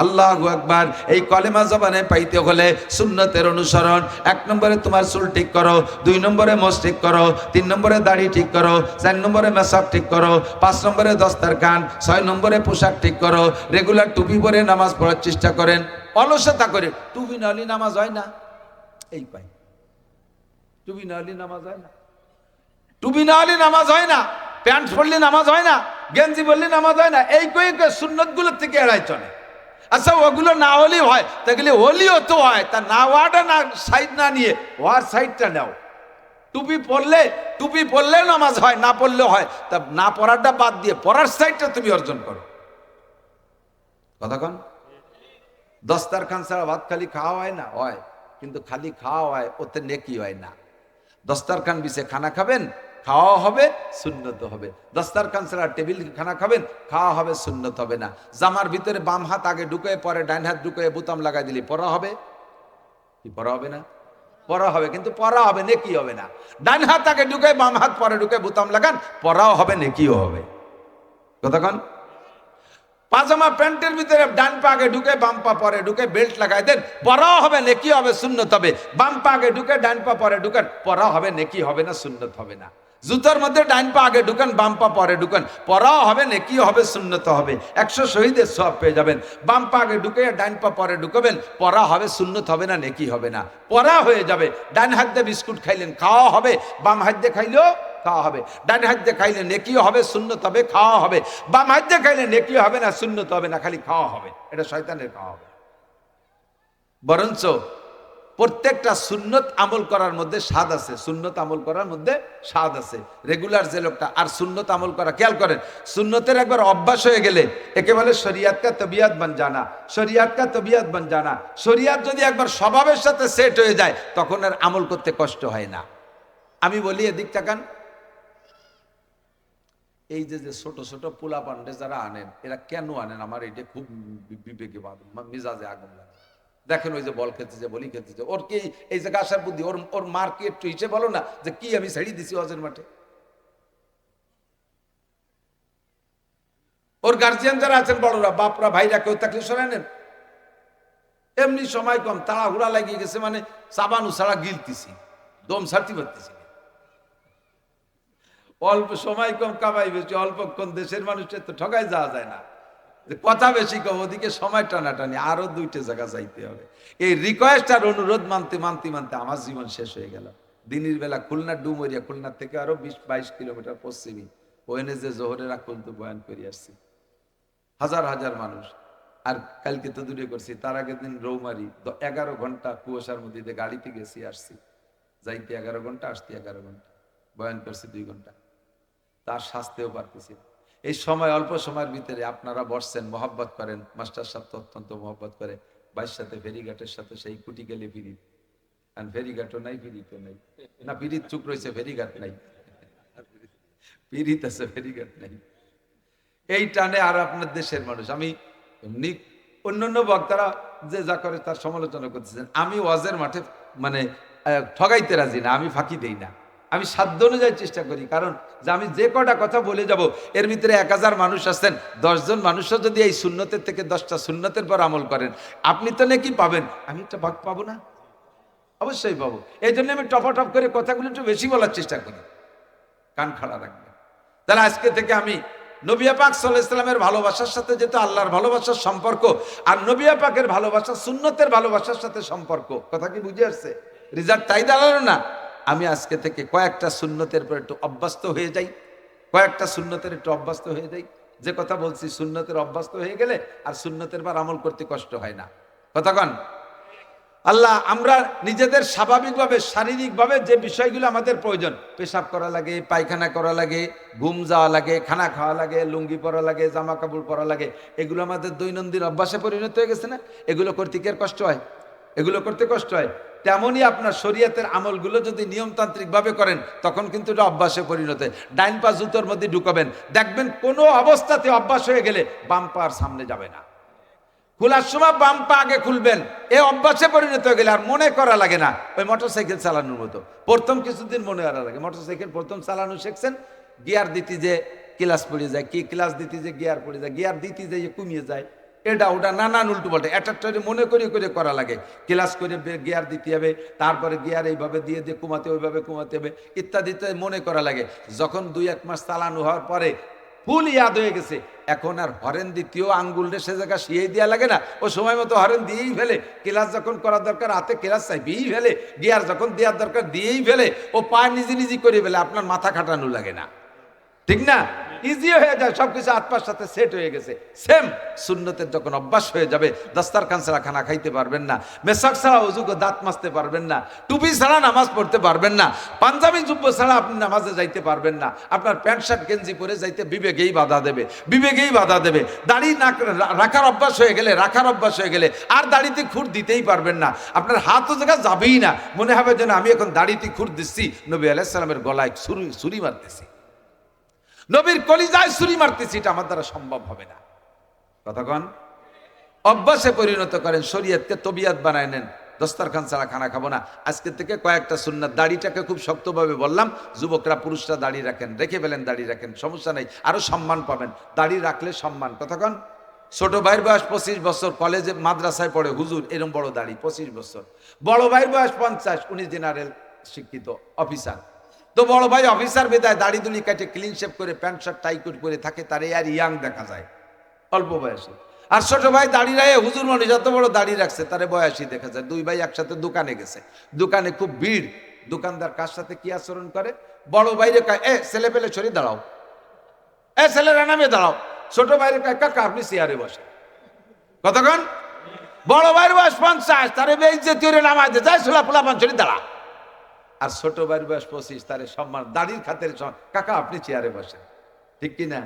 আল্লাহু আকবার। এই কলেমা জবানে পাইতে হলে সুন্নতের অনুসরণ। 1 নম্বরে তোমার চুল ঠিক করো, 2 নম্বরে মোজ ঠিক করো, 3 নম্বরে দাড়ি ঠিক করো, 4 নম্বরে মেসাব ঠিক করো, 5 নম্বরে দস্তারখান, 6 নম্বরে পোশাক ঠিক করো। রেগুলার টুপি পরে নামাজ পড়ার চেষ্টা করেন। অলসতা করে টুপি না হলে নামাজ হয় না, এই পাই টুপি না হলে নামাজ হয় না, টুপি না হলে নামাজ হয় না, প্যান্ট পরলে নামাজ হয় না, গেঞ্জি পরলে নামাজ হয় না, এই কই সুন্নত গুলোর থেকে এড়াই চলে। আচ্ছা ওগুলো না হলেও হয়, তাহলে হলিও তো হয়, তা না হওয়াটা না সাইড না নিয়ে হওয়ার সাইডটা নাও। টুপি পরলেও নামাজ হয়, না পড়লেও হয়, তা না পড়াটা বাদ দিয়ে পড়ার সাইডটা তুমি অর্জন করো। কথা কন, দস্তারখান ছাড়া ভাত খালি খাওয়া হয় না, হয়, কিন্তু খালি খাওয়া হয়, ওতে নেকি হয় না। দস্তারখান বিছে খানা খাবেন, খাওয়া হবে, সুন্নত হবে। দস্তারখান ছাড়া টেবিল খানা খাবেন, খাওয়া হবে, সুন্নত হবে না। জামার ভিতরে বাম হাত আগে ঢুকে পরে ডাইন হাত ঢুকে বোতাম লাগাই দিলে পড়া হবে কি? পড়া হবে না? পড়া হবে, কিন্তু পড়া হবে, নেকি হবে না। ডাইন হাত আগে ঢুকে বাম হাত পরে ঢুকে বোতাম লাগান, পড়াও হবে, নেকিও হবে। কতক্ষণ? পাজামা প্যান্টের ভিতরে ডান পা আগে ঢুকে বাম পা পরে ঢুকে বেল্ট লাগাই দেন, পড়াও হবে, নেকি হবে, সুন্নত হবে। বাম পা আগে ঢুকে ডান পা পরে ঢুকেন, পড়া হবে, নেকি হবে না, সুন্নত হবে না। জুতার মধ্যে ডান পা আগে ঢুকেন, বাম পা পরে ঢুকেন, পড়াও হবে, নেকি হবে, সুন্নত হবে। 100 শহীদের সওয়াব পেয়ে যাবেন। বাম পা আগে ঢুকে ডান পা পরে ঢুকবেন, পড়া হবে, সুন্নত হবে না, নেকি হবে না। পড়া হয়ে যাবে। ডান হাত দিয়ে বিস্কুট খাইলেন, খাওয়া হবে, বাম হাত দিয়ে খাইলেও খাওয়া হবে। ডান হাত দিয়ে খাইলে নেকিও হবে, সুন্নত হবে, খাওয়া হবে। বাম হাত দিয়ে খাইলে নেকিও হবে না, সুন্নত হবে না, খালি খাওয়া হবে। এটা শয়তানের খাওয়া হবে। বরঞ্চ প্রত্যেকটা সুন্নত আমল করার মধ্যে স্বাদ আছে, সুন্নত আমল করার মধ্যে স্বাদ আছে। রেগুলার যে লোকটা আর সুন্নত আমল করা, খেয়াল করেন, সুন্নতের একবার অভ্যাস হয়ে গেলে একে বলে শরিয়াত কা তবিয়াত বান জানা, শরিয়াত কা তবিয়াত বান জানা। শরিয়াত যদি একবার স্বভাবের সাথে সেট হয়ে যায়, তখন আর আমল করতে কষ্ট হয় না। আমি বলি এদিক তাকান, এই যে ছোট ছোট পোলা পান্ডে যারা আনেন, এরা কেন আনেন? আমার এটা খুব বিবেকে মিজাজে আগুন লাগে। দেখেন ওই যে বল খেতেছে, বলি খেতেছে, ওর কি এই জায়গা আসার বুদ্ধি? ওর মার কি একটু হিসেবে বলো না যে কি আমি ছেড়ে দিছি হজের মাঠে? ওর গার্জিয়ান যারা আছেন, বড়রা, বাপরা, ভাইরা, কেউ থাকলে সরাই নেন। এমনি সময় কম, তাড়াহুড়া লাগিয়ে গেছে, মানে সাবানু ছাড়া গিলতেছি, দম ছাড়তে পারতেছি। অল্প সময় কম, কামাই বেশি, অল্পক্ষণ। দেশের মানুষের তো ঠকাই যাওয়া যায় না, যে কথা বেশি কম, ওদিকে সময় টানাটানি, আরো 2টে জায়গা যাইতে হবে। এই রিকোয়েস্ট আর অনুরোধ মানতে মানতে মানতে আমার জীবন শেষ হয়ে গেল। দিনের বেলা খুলনা ডুমরিয়া, খুলনার থেকে আরো 20-22 কিলোমিটার পশ্চিমী, ওখানে যে জোহরের আকুল তো বয়ান করে আসছি, হাজার হাজার মানুষ। আর কালকে তো দূরে করছি, তার আগের দিন রৌমারি 11 ঘন্টা কুয়াশার মধ্যে গাড়িতে গেছি, আসছি, যাইতে 11 ঘন্টা, আসতে 11 ঘন্টা, বয়ান করছি 2 ঘন্টা, তার শাস্তেও পারতেছি। এই সময়, অল্প সময়ের ভিতরে আপনারা বসছেন, মহব্বত করেন, মাস্টার সাথে অত্যন্ত মহব্বত করে, ভাইয়ের সাথে ফেরিঘাটের সাথে সেই কুটি গেলে ফিরিত, আর ফেরিঘাটও নাই, ফিরিতও নাই, না ফিরিত চুপ রয়েছে, ফেরিঘাট নাই, ফিরিত আছে, ফেরিঘাট নাই। এই টানে আর আপনার দেশের মানুষ, আমি এমনি অন্যান্য বক্তারা যে যা করে তার সমালোচনা করতেছেন, আমি ওয়াজের মাঠে মানে ঠগাইতে রাজি না, আমি ফাঁকি দেই না, আমি সাধ্য অনুযায়ী চেষ্টা করি। কারণ যে আমি যে কটা কথা বলে যাব, এর ভিতরে 1000 মানুষ আছেন, 10 জন মানুষও যদি এই সুন্নতের থেকে 10টা সুন্নতের পর আমল করেন, আপনি তো নাকি পাবেন, আমি একটা ভাগ পাবো না? অবশ্যই পাবো। এই জন্য আমি টপ করে কথাগুলো একটু বেশি বলার চেষ্টা করি, কান খাড়া রাখবেন। তাহলে আজকে থেকে আমি নবী পাক সাল্লাল্লাহু আলাইহি ওয়াসাল্লামের ভালোবাসার সাথে যেহেতু আল্লাহর ভালোবাসার সম্পর্ক, আর নবী পাকের ভালোবাসা সুন্নতের ভালোবাসার সাথে সম্পর্ক, কথা কি বুঝে আসছে? রিজাল্ট তাই দাঁড়ালো না? আমি আজকে থেকে কয়েকটা সুন্নতের পর একটু অভ্যস্ত হয়ে যাই, কয়েকটা সুন্নতের একটু অভ্যস্ত হয়ে যাই। যে কথা বলছি, সুন্নতের অভ্যস্ত হয়ে গেলে আর সুন্নতের পর আমল করতে কষ্ট হয় না। কতক্ষণ? আল্লাহ, আমরা নিজেদের স্বাভাবিকভাবে শারীরিকভাবে যে বিষয়গুলো আমাদের প্রয়োজন, পেশাব করা লাগে, পায়খানা করা লাগে, ঘুম যাওয়া লাগে, খানা খাওয়া লাগে, লুঙ্গি পরা লাগে, জামা কাপড় পরা লাগে, এগুলো আমাদের দৈনন্দিন অভ্যাসে পরিণত হয়ে গেছে না? এগুলো করতে কি আর কষ্ট হয়? এগুলো করতে কষ্ট হয়। তেমনই আপনার শরীয়তের আমলগুলো যদি নিয়মতান্ত্রিক ভাবে করেন, তখন কিন্তু এটা অভ্যাসে পরিণত হয়। ডাইন পা জুতোর মধ্যে ঢুকাবেন, দেখবেন কোনো অবস্থাতে অভ্যাস হয়ে গেলে বাম পা আর সামনে যাবে না। খোলার সময় বাম পা আগে খুলবেন, এ অভ্যাসে পরিণত হয়ে গেলে আর মনে করা লাগে না। ওই মোটরসাইকেল চালানোর মতো, প্রথম কিছুদিন মনে করা লাগে। মোটরসাইকেল প্রথম চালানো শিখছেন, গিয়ার দিতে যে ক্লাস পড়ে যায়, কি ক্লাস দিতে যে গিয়ার পড়ে যায়, গিয়ার দিতে যে কমিয়ে যায়, এটা ওটা নানান উল্টো পাল্টা একটা মনে করে করে করা লাগে। ক্লাস করে গিয়ার দিতে হবে, তারপরে গিয়ার এইভাবে দিয়ে দিয়ে কমাতে ওইভাবে কমাতে হবে ইত্যাদি ইত্যাদি মনে করা লাগে। যখন 2-1 মাস চালানো হওয়ার পরে ফুল ইয়াদ হয়ে গেছে, এখন আর হরেন দ্বিতীয় আঙ্গুলটা সে জায়গা শিয়েই দেওয়া লাগে না, ও সময় মতো হরেন দিয়েই ফেলে। ক্লাস যখন করার দরকার হাতে ক্লাস চাইবেই ফেলে, গিয়ার যখন দেওয়ার দরকার দিয়েই ফেলে, ও পায়ে নিজে নিজে করে ফেলে, আপনার মাথা খাটানো লাগে না, ঠিক না? ইজি হয়ে যায়, সবকিছু আত্মার সাথে সেট হয়ে গেছে। সেম সুন্নতের যখন অভ্যাস হয়ে যাবে, দস্তারখান ছাড়া খানা খাইতে পারবেন না, মেসাক ছাড়া ওযু করে দাঁত মাজতে পারবেন না, টুপি ছাড়া নামাজ পড়তে পারবেন না, পাঞ্জাবি জুব্ব ছাড়া আপনি নামাজে যাইতে পারবেন না, আপনার প্যান্ট শার্ট গেঞ্জি পরে যাইতে বিবেকেই বাধা দেবে, বিবেকেই বাধা দেবে। দাড়ি না রাখার অভ্যাস হয়ে গেলে আর দাড়িতে খুর দিতেই পারবেন না, আপনার হাতও জায়গা যাবেই না, মনে হবে যেন আমি এখন দাড়িতে খুর দিচ্ছি, নবী আলাইহিস সালামের গলায় ছুরি মারতেছি, নবীর কলিজায় ছুরি মারতেছি, এটা আমার দ্বারা সম্ভব হবে না। কতক্ষণ অভ্যাসে পরিণত করেন, শরীয়তকে তবিয়াত বানায় নেন, দস্তারখান ছাড়া খানা খাবো না। আজকে থেকে কয়েকটা সুন্নাত, দাড়িটাকে খুব শক্তভাবে বললাম, যুবকরা পুরুষরা দাড়ি রাখেন, রেখে ফেলেন, দাড়ি রাখেন, সমস্যা নেই, আরো সম্মান পাবেন, দাড়ি রাখলে সম্মান। কতক্ষণ ছোট ভাইয়ের বয়স 25 বছর, কলেজে মাদ্রাসায় পড়ে, হুজুর এরকম বড় দাড়ি 25 বছর। বড় ভাইয়ের বয়স 50, উনি জেনারেল শিক্ষিত অফিসার, তো বড় ভাই অফিসার বেদায় দাড়ি দুলি কাটে ক্লিন শেপ করে প্যান্ট শার্ট টাই কোট করে থাকে, তারে আর ইয়াং দেখা যায় অল্প বয়সে। আর ছোট ভাই দাড়ি রাখে, হুজুর মানুষ যত বড় দাড়ি রাখছে তারে বয়সী দেখা যায়। দুই ভাই একসাথে দোকানে গেছে, দোকানে খুব ভিড়, দোকানদার কার সাথে কি আচরণ করে, বড় ভাইরে কয় এ ছেলে পেলে সরি দাঁড়াও, এ ছেলেরা নামে দাঁড়াও, ছোট ভাইরে কয় কাকা আপনি চেয়ারে বসে। কতক্ষণ বড় ভাইয়ের বয়স 50, তারে বেইজ্জতি করে নামায় দে, যাই ছোলা পোলা পাঁচরি দাঁড়া। আর ছোট ভাইয়ের বয়স 25, তারে সম্মান, দাড়ির খাতের কাকা আপনি চেয়ারে বসেন, ঠিক কিনা?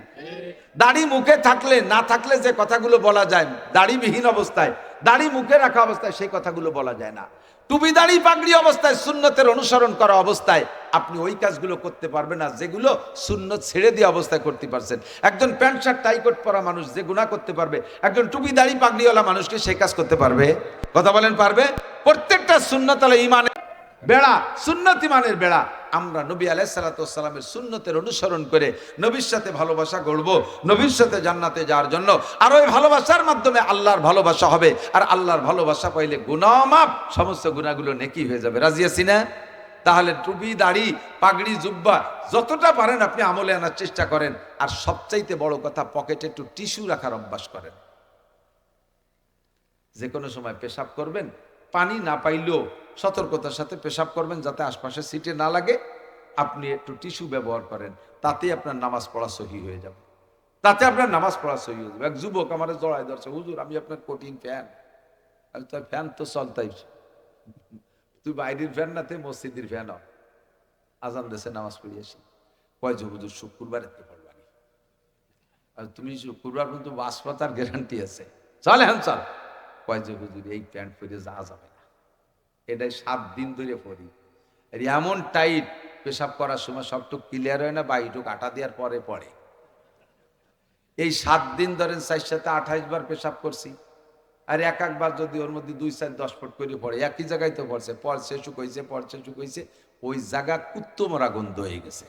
দাড়ি মুখে থাকলে না থাকলে যে কথাগুলো বলা যায়, দাড়িবিহীন অবস্থায়, দাড়ি মুখে রাখা অবস্থায় সেই কথাগুলো বলা যায় না। টুপি দাড়ি পাগড়ি অবস্থায়, সুন্নতের অনুসরণ করা অবস্থায় আপনি ওই কাজগুলো করতে পারবেন না যেগুলো সুন্নত ছেড়ে দিয়ে অবস্থায় করতে পারছেন। একজন প্যান্ট শার্ট টাই কোট পরা মানুষ যে গুনাহ করতে পারবে, একজন টুপি দাড়ি পাগড়িওয়ালা মানুষকে সেই কাজ করতে পারবে? কথা বলেন পারবে? প্রত্যেকটা সুন্নত হলো ঈমানের বেড়া, সুন্নত ঈমানের বেড়া। আমরা নবী আলাইহিস সালাতু ওয়াস সালামের সুন্নতের অনুসরণ করে নবীর সাথে ভালোবাসা গড়ব, নবীর সাথে জান্নাতে যাওয়ার জন্য। আর ওই ভালোবাসার মাধ্যমে আল্লাহর ভালোবাসা হবে, আর আল্লাহর ভালোবাসা পাইলে গুনাহ মাফ, সমস্ত গুনাহগুলো নেকি হয়ে যাবে। রাজি আছি না? তাহলে টুপি দাড়ি পাগড়ি জুব্বা যতটা পারেন আপনি আমলে আনার চেষ্টা করেন। আর সবচাইতে বড় কথা, পকেটে একটু টিস্যু রাখার অভ্যাস করেন। যে কোনো সময় পেশাব করবেন, পানি না পাইলেও সতর্কতার সাথে পেশাব করবেন, যাতে আশপাশে সিটে না লাগে। আপনি একটু টিস্যু ব্যবহার করেন, তাতে আপনার নামাজ পড়া সহি হয়ে যাবে, তাতে আপনার নামাজ পড়া সহি হয়ে যাবে। এক যুবক আমার জড়ায় ধরছে, হুজুর আমি আপনার কঠিন ফ্যান। আমি তো ফ্যান তো চলতাই, তুই বাইরের ফ্যান না, তুই মসজিদের ফ্যান। আজান দেশে নামাজ পড়ি আসি, কয় যে হুজুর শুক্রবার এতে পড়বানি, আর তুমি শুক্রবার কিন্তু বাস পাতার গ্যারান্টি আছে, চল এখন চল। কয় যে হুজুর এই প্যান্ট পরে যাওয়া যাবে না, এটাই 7 দিন ধরে পড়ি, আর এমন টাইট, পেশাব করার সময় সবটুক ক্লিয়ার হয় না, বাইটুক আটা দেওয়ার পরে পড়ে। এই 7 দিন ধরেন 4 সাথে 28 বার পেশাব করছি, আর একবার যদি ওর মধ্যে 2, 4, 10 ফুট করে পড়ে, একই জায়গায় তো পড়ছে শুকাইছে, ওই জায়গা কুত্তো মরা গন্ধ হয়ে গেছে।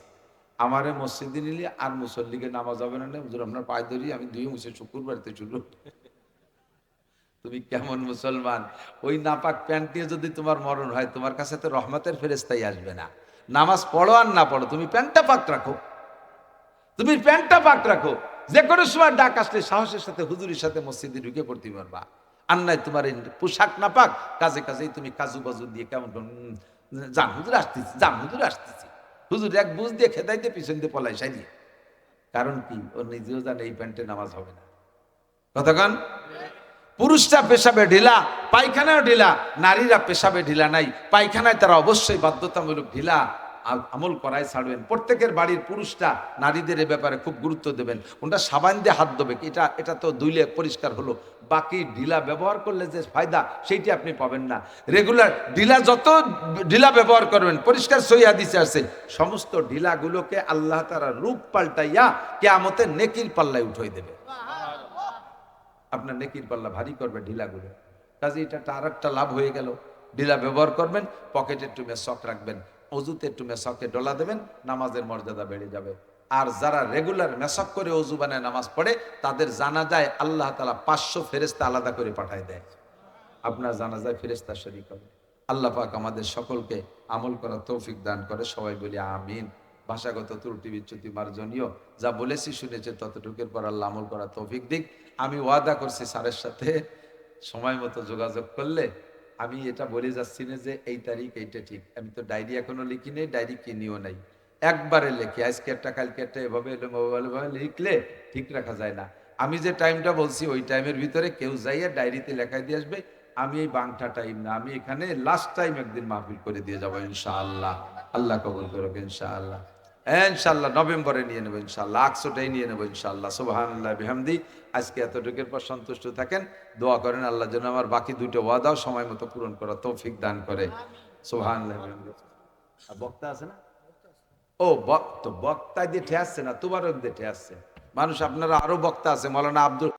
আমারে মসজিদে নিলে আর মুসল্লিকে নামাজ হবে না, হুজুর আপনার পায়ে ধরি, আমি দুই মুছে শুক্রবারতে শুরু। তুমি কেমন মুসলমান? ওই নাপাক প্যান্ট নিয়ে যদি তোমার মরণ হয়, তোমার কাছে তো রহমতের ফেরেশতাই আসবে না। নামাজ পড়ো আর না পড়ো, তুমি প্যান্টটা পাক রাখো, তুমি প্যান্টটা পাক রাখো। যে কোনো সময় ডাক আসলে সাহসের সাথে হুজুরের সাথে মসজিদে ঢুকে পড়তে পারবা। আর নাই তোমার এই পোশাক না পাক, কাজেই তুমি কাজু বাজু দিয়ে কেমন যান হুজুর আসতেছি, হুজুর এক বুঝ দিয়ে খেদাইতে পিছন দিয়ে পলাই সাইয়ে। কারণ কি? ও নিজেও জানে এই প্যান্টে নামাজ হবে না। কতক্ষণ পুরুষরা পেশাবে ঢিলা, পায়খানাও ঢিলা, নারীরা পেশাবে ঢিলা নাই, পায়খানায় তারা অবশ্যই বাধ্যতামূলক ঢিলা আমল করাই ছাড়বেন। প্রত্যেকের বাড়ির পুরুষরা নারীদের এ ব্যাপারে খুব গুরুত্ব দেবেন। ওটা সাবান দিয়ে হাত ধোবে, এটা তো ধুইলে পরিষ্কার হলো, বাকি ঢিলা ব্যবহার করলে যে ফায়দা সেইটি আপনি পাবেন না। রেগুলার ঢিলা, যত ঢিলা ব্যবহার করবেন, পরিষ্কার সহিহ হাদিসে আছে, সমস্ত ঢিলাগুলোকে আল্লাহ তাআলা রূপ পাল্টাইয়া কিয়ামতে নেকির পাল্লায় উঠাই দেবে। আপনার নেকির পাল্লা ভারী করবে ঢিলাগুলো। কাজে এটা আর একটা লাভ হয়ে গেল। ঢিলা ব্যবহার করবেন, পকেটে একটু মেসক রাখবেন, অজুতে একটু মেসকে ডলা দেবেন, নামাজের মর্যাদা বেড়ে যাবে। আর যারা রেগুলার মেসাক করে অজু বানায় নামাজ পড়ে তাদের জানাজায় আল্লাহ তাআলা 500 ফেরেশতা আলাদা করে পাঠায় দেয়। আপনার জানাজায় ফেরেশতা শরীক হবে। আল্লাহ পাক আমাদের সকলকে আমল করার তৌফিক দান করে, সবাই বলি আমিন। ভাষাগত ত্রুটি বিচ্যুতি মার্জনীয়, যা বলেছি শুনেছে ততটুকুর পর আল্লাহ আমল করার তৌফিক দিক। আমি ওয়াদা করছি স্যারের সাথে সময় মতো যোগাযোগ করলে আমি এটা বলে যাচ্ছি না যে এই তারিখ এইটা ঠিক। আমি তো ডায়েরি এখনো লিখি নেই, ডায়েরি কিনিও নাই, একবারে লেখি আজকে একটা কালকে একটা, এভাবে মোবাইল লিখলে ঠিক রাখা যায় না। আমি যে টাইমটা বলছি ওই টাইমের ভিতরে কেউ যাইয়া ডায়েরিতে লেখায় দিয়ে আসবে। আমি এই বাংটা টাইম না, আমি এখানে লাস্ট টাইম একদিন মাহফিল করে দিয়ে যাবো ইনশাআল্লাহ। আল্লাহ কবুল করুক ইনশাআল্লাহ। ইনশাআল্লাহ নভেম্বরে নিয়ে নেবো ইনশাআল্লাহ, 100টাই নিয়ে নেবো ইনশাআল্লাহ। সুবহানাল্লাহ বিহামদি। আজকে এতটুকুর পর সন্তুষ্ট থাকেন, দোয়া করেন আল্লাহ যেন আমার বাকি দুটো ওয়াদাও সময় মতো পূরণ করা তৌফিক দান করে। সুবহানাল্লাহ বিহামদি। বক্তা আছে না? ও বক্তা দিয়ে ঠে আসছে না, তোমারও দিয়ে ঠে আসছে মানুষ। আপনারা আরো বক্তা আছে, মৌলানা আব্দুল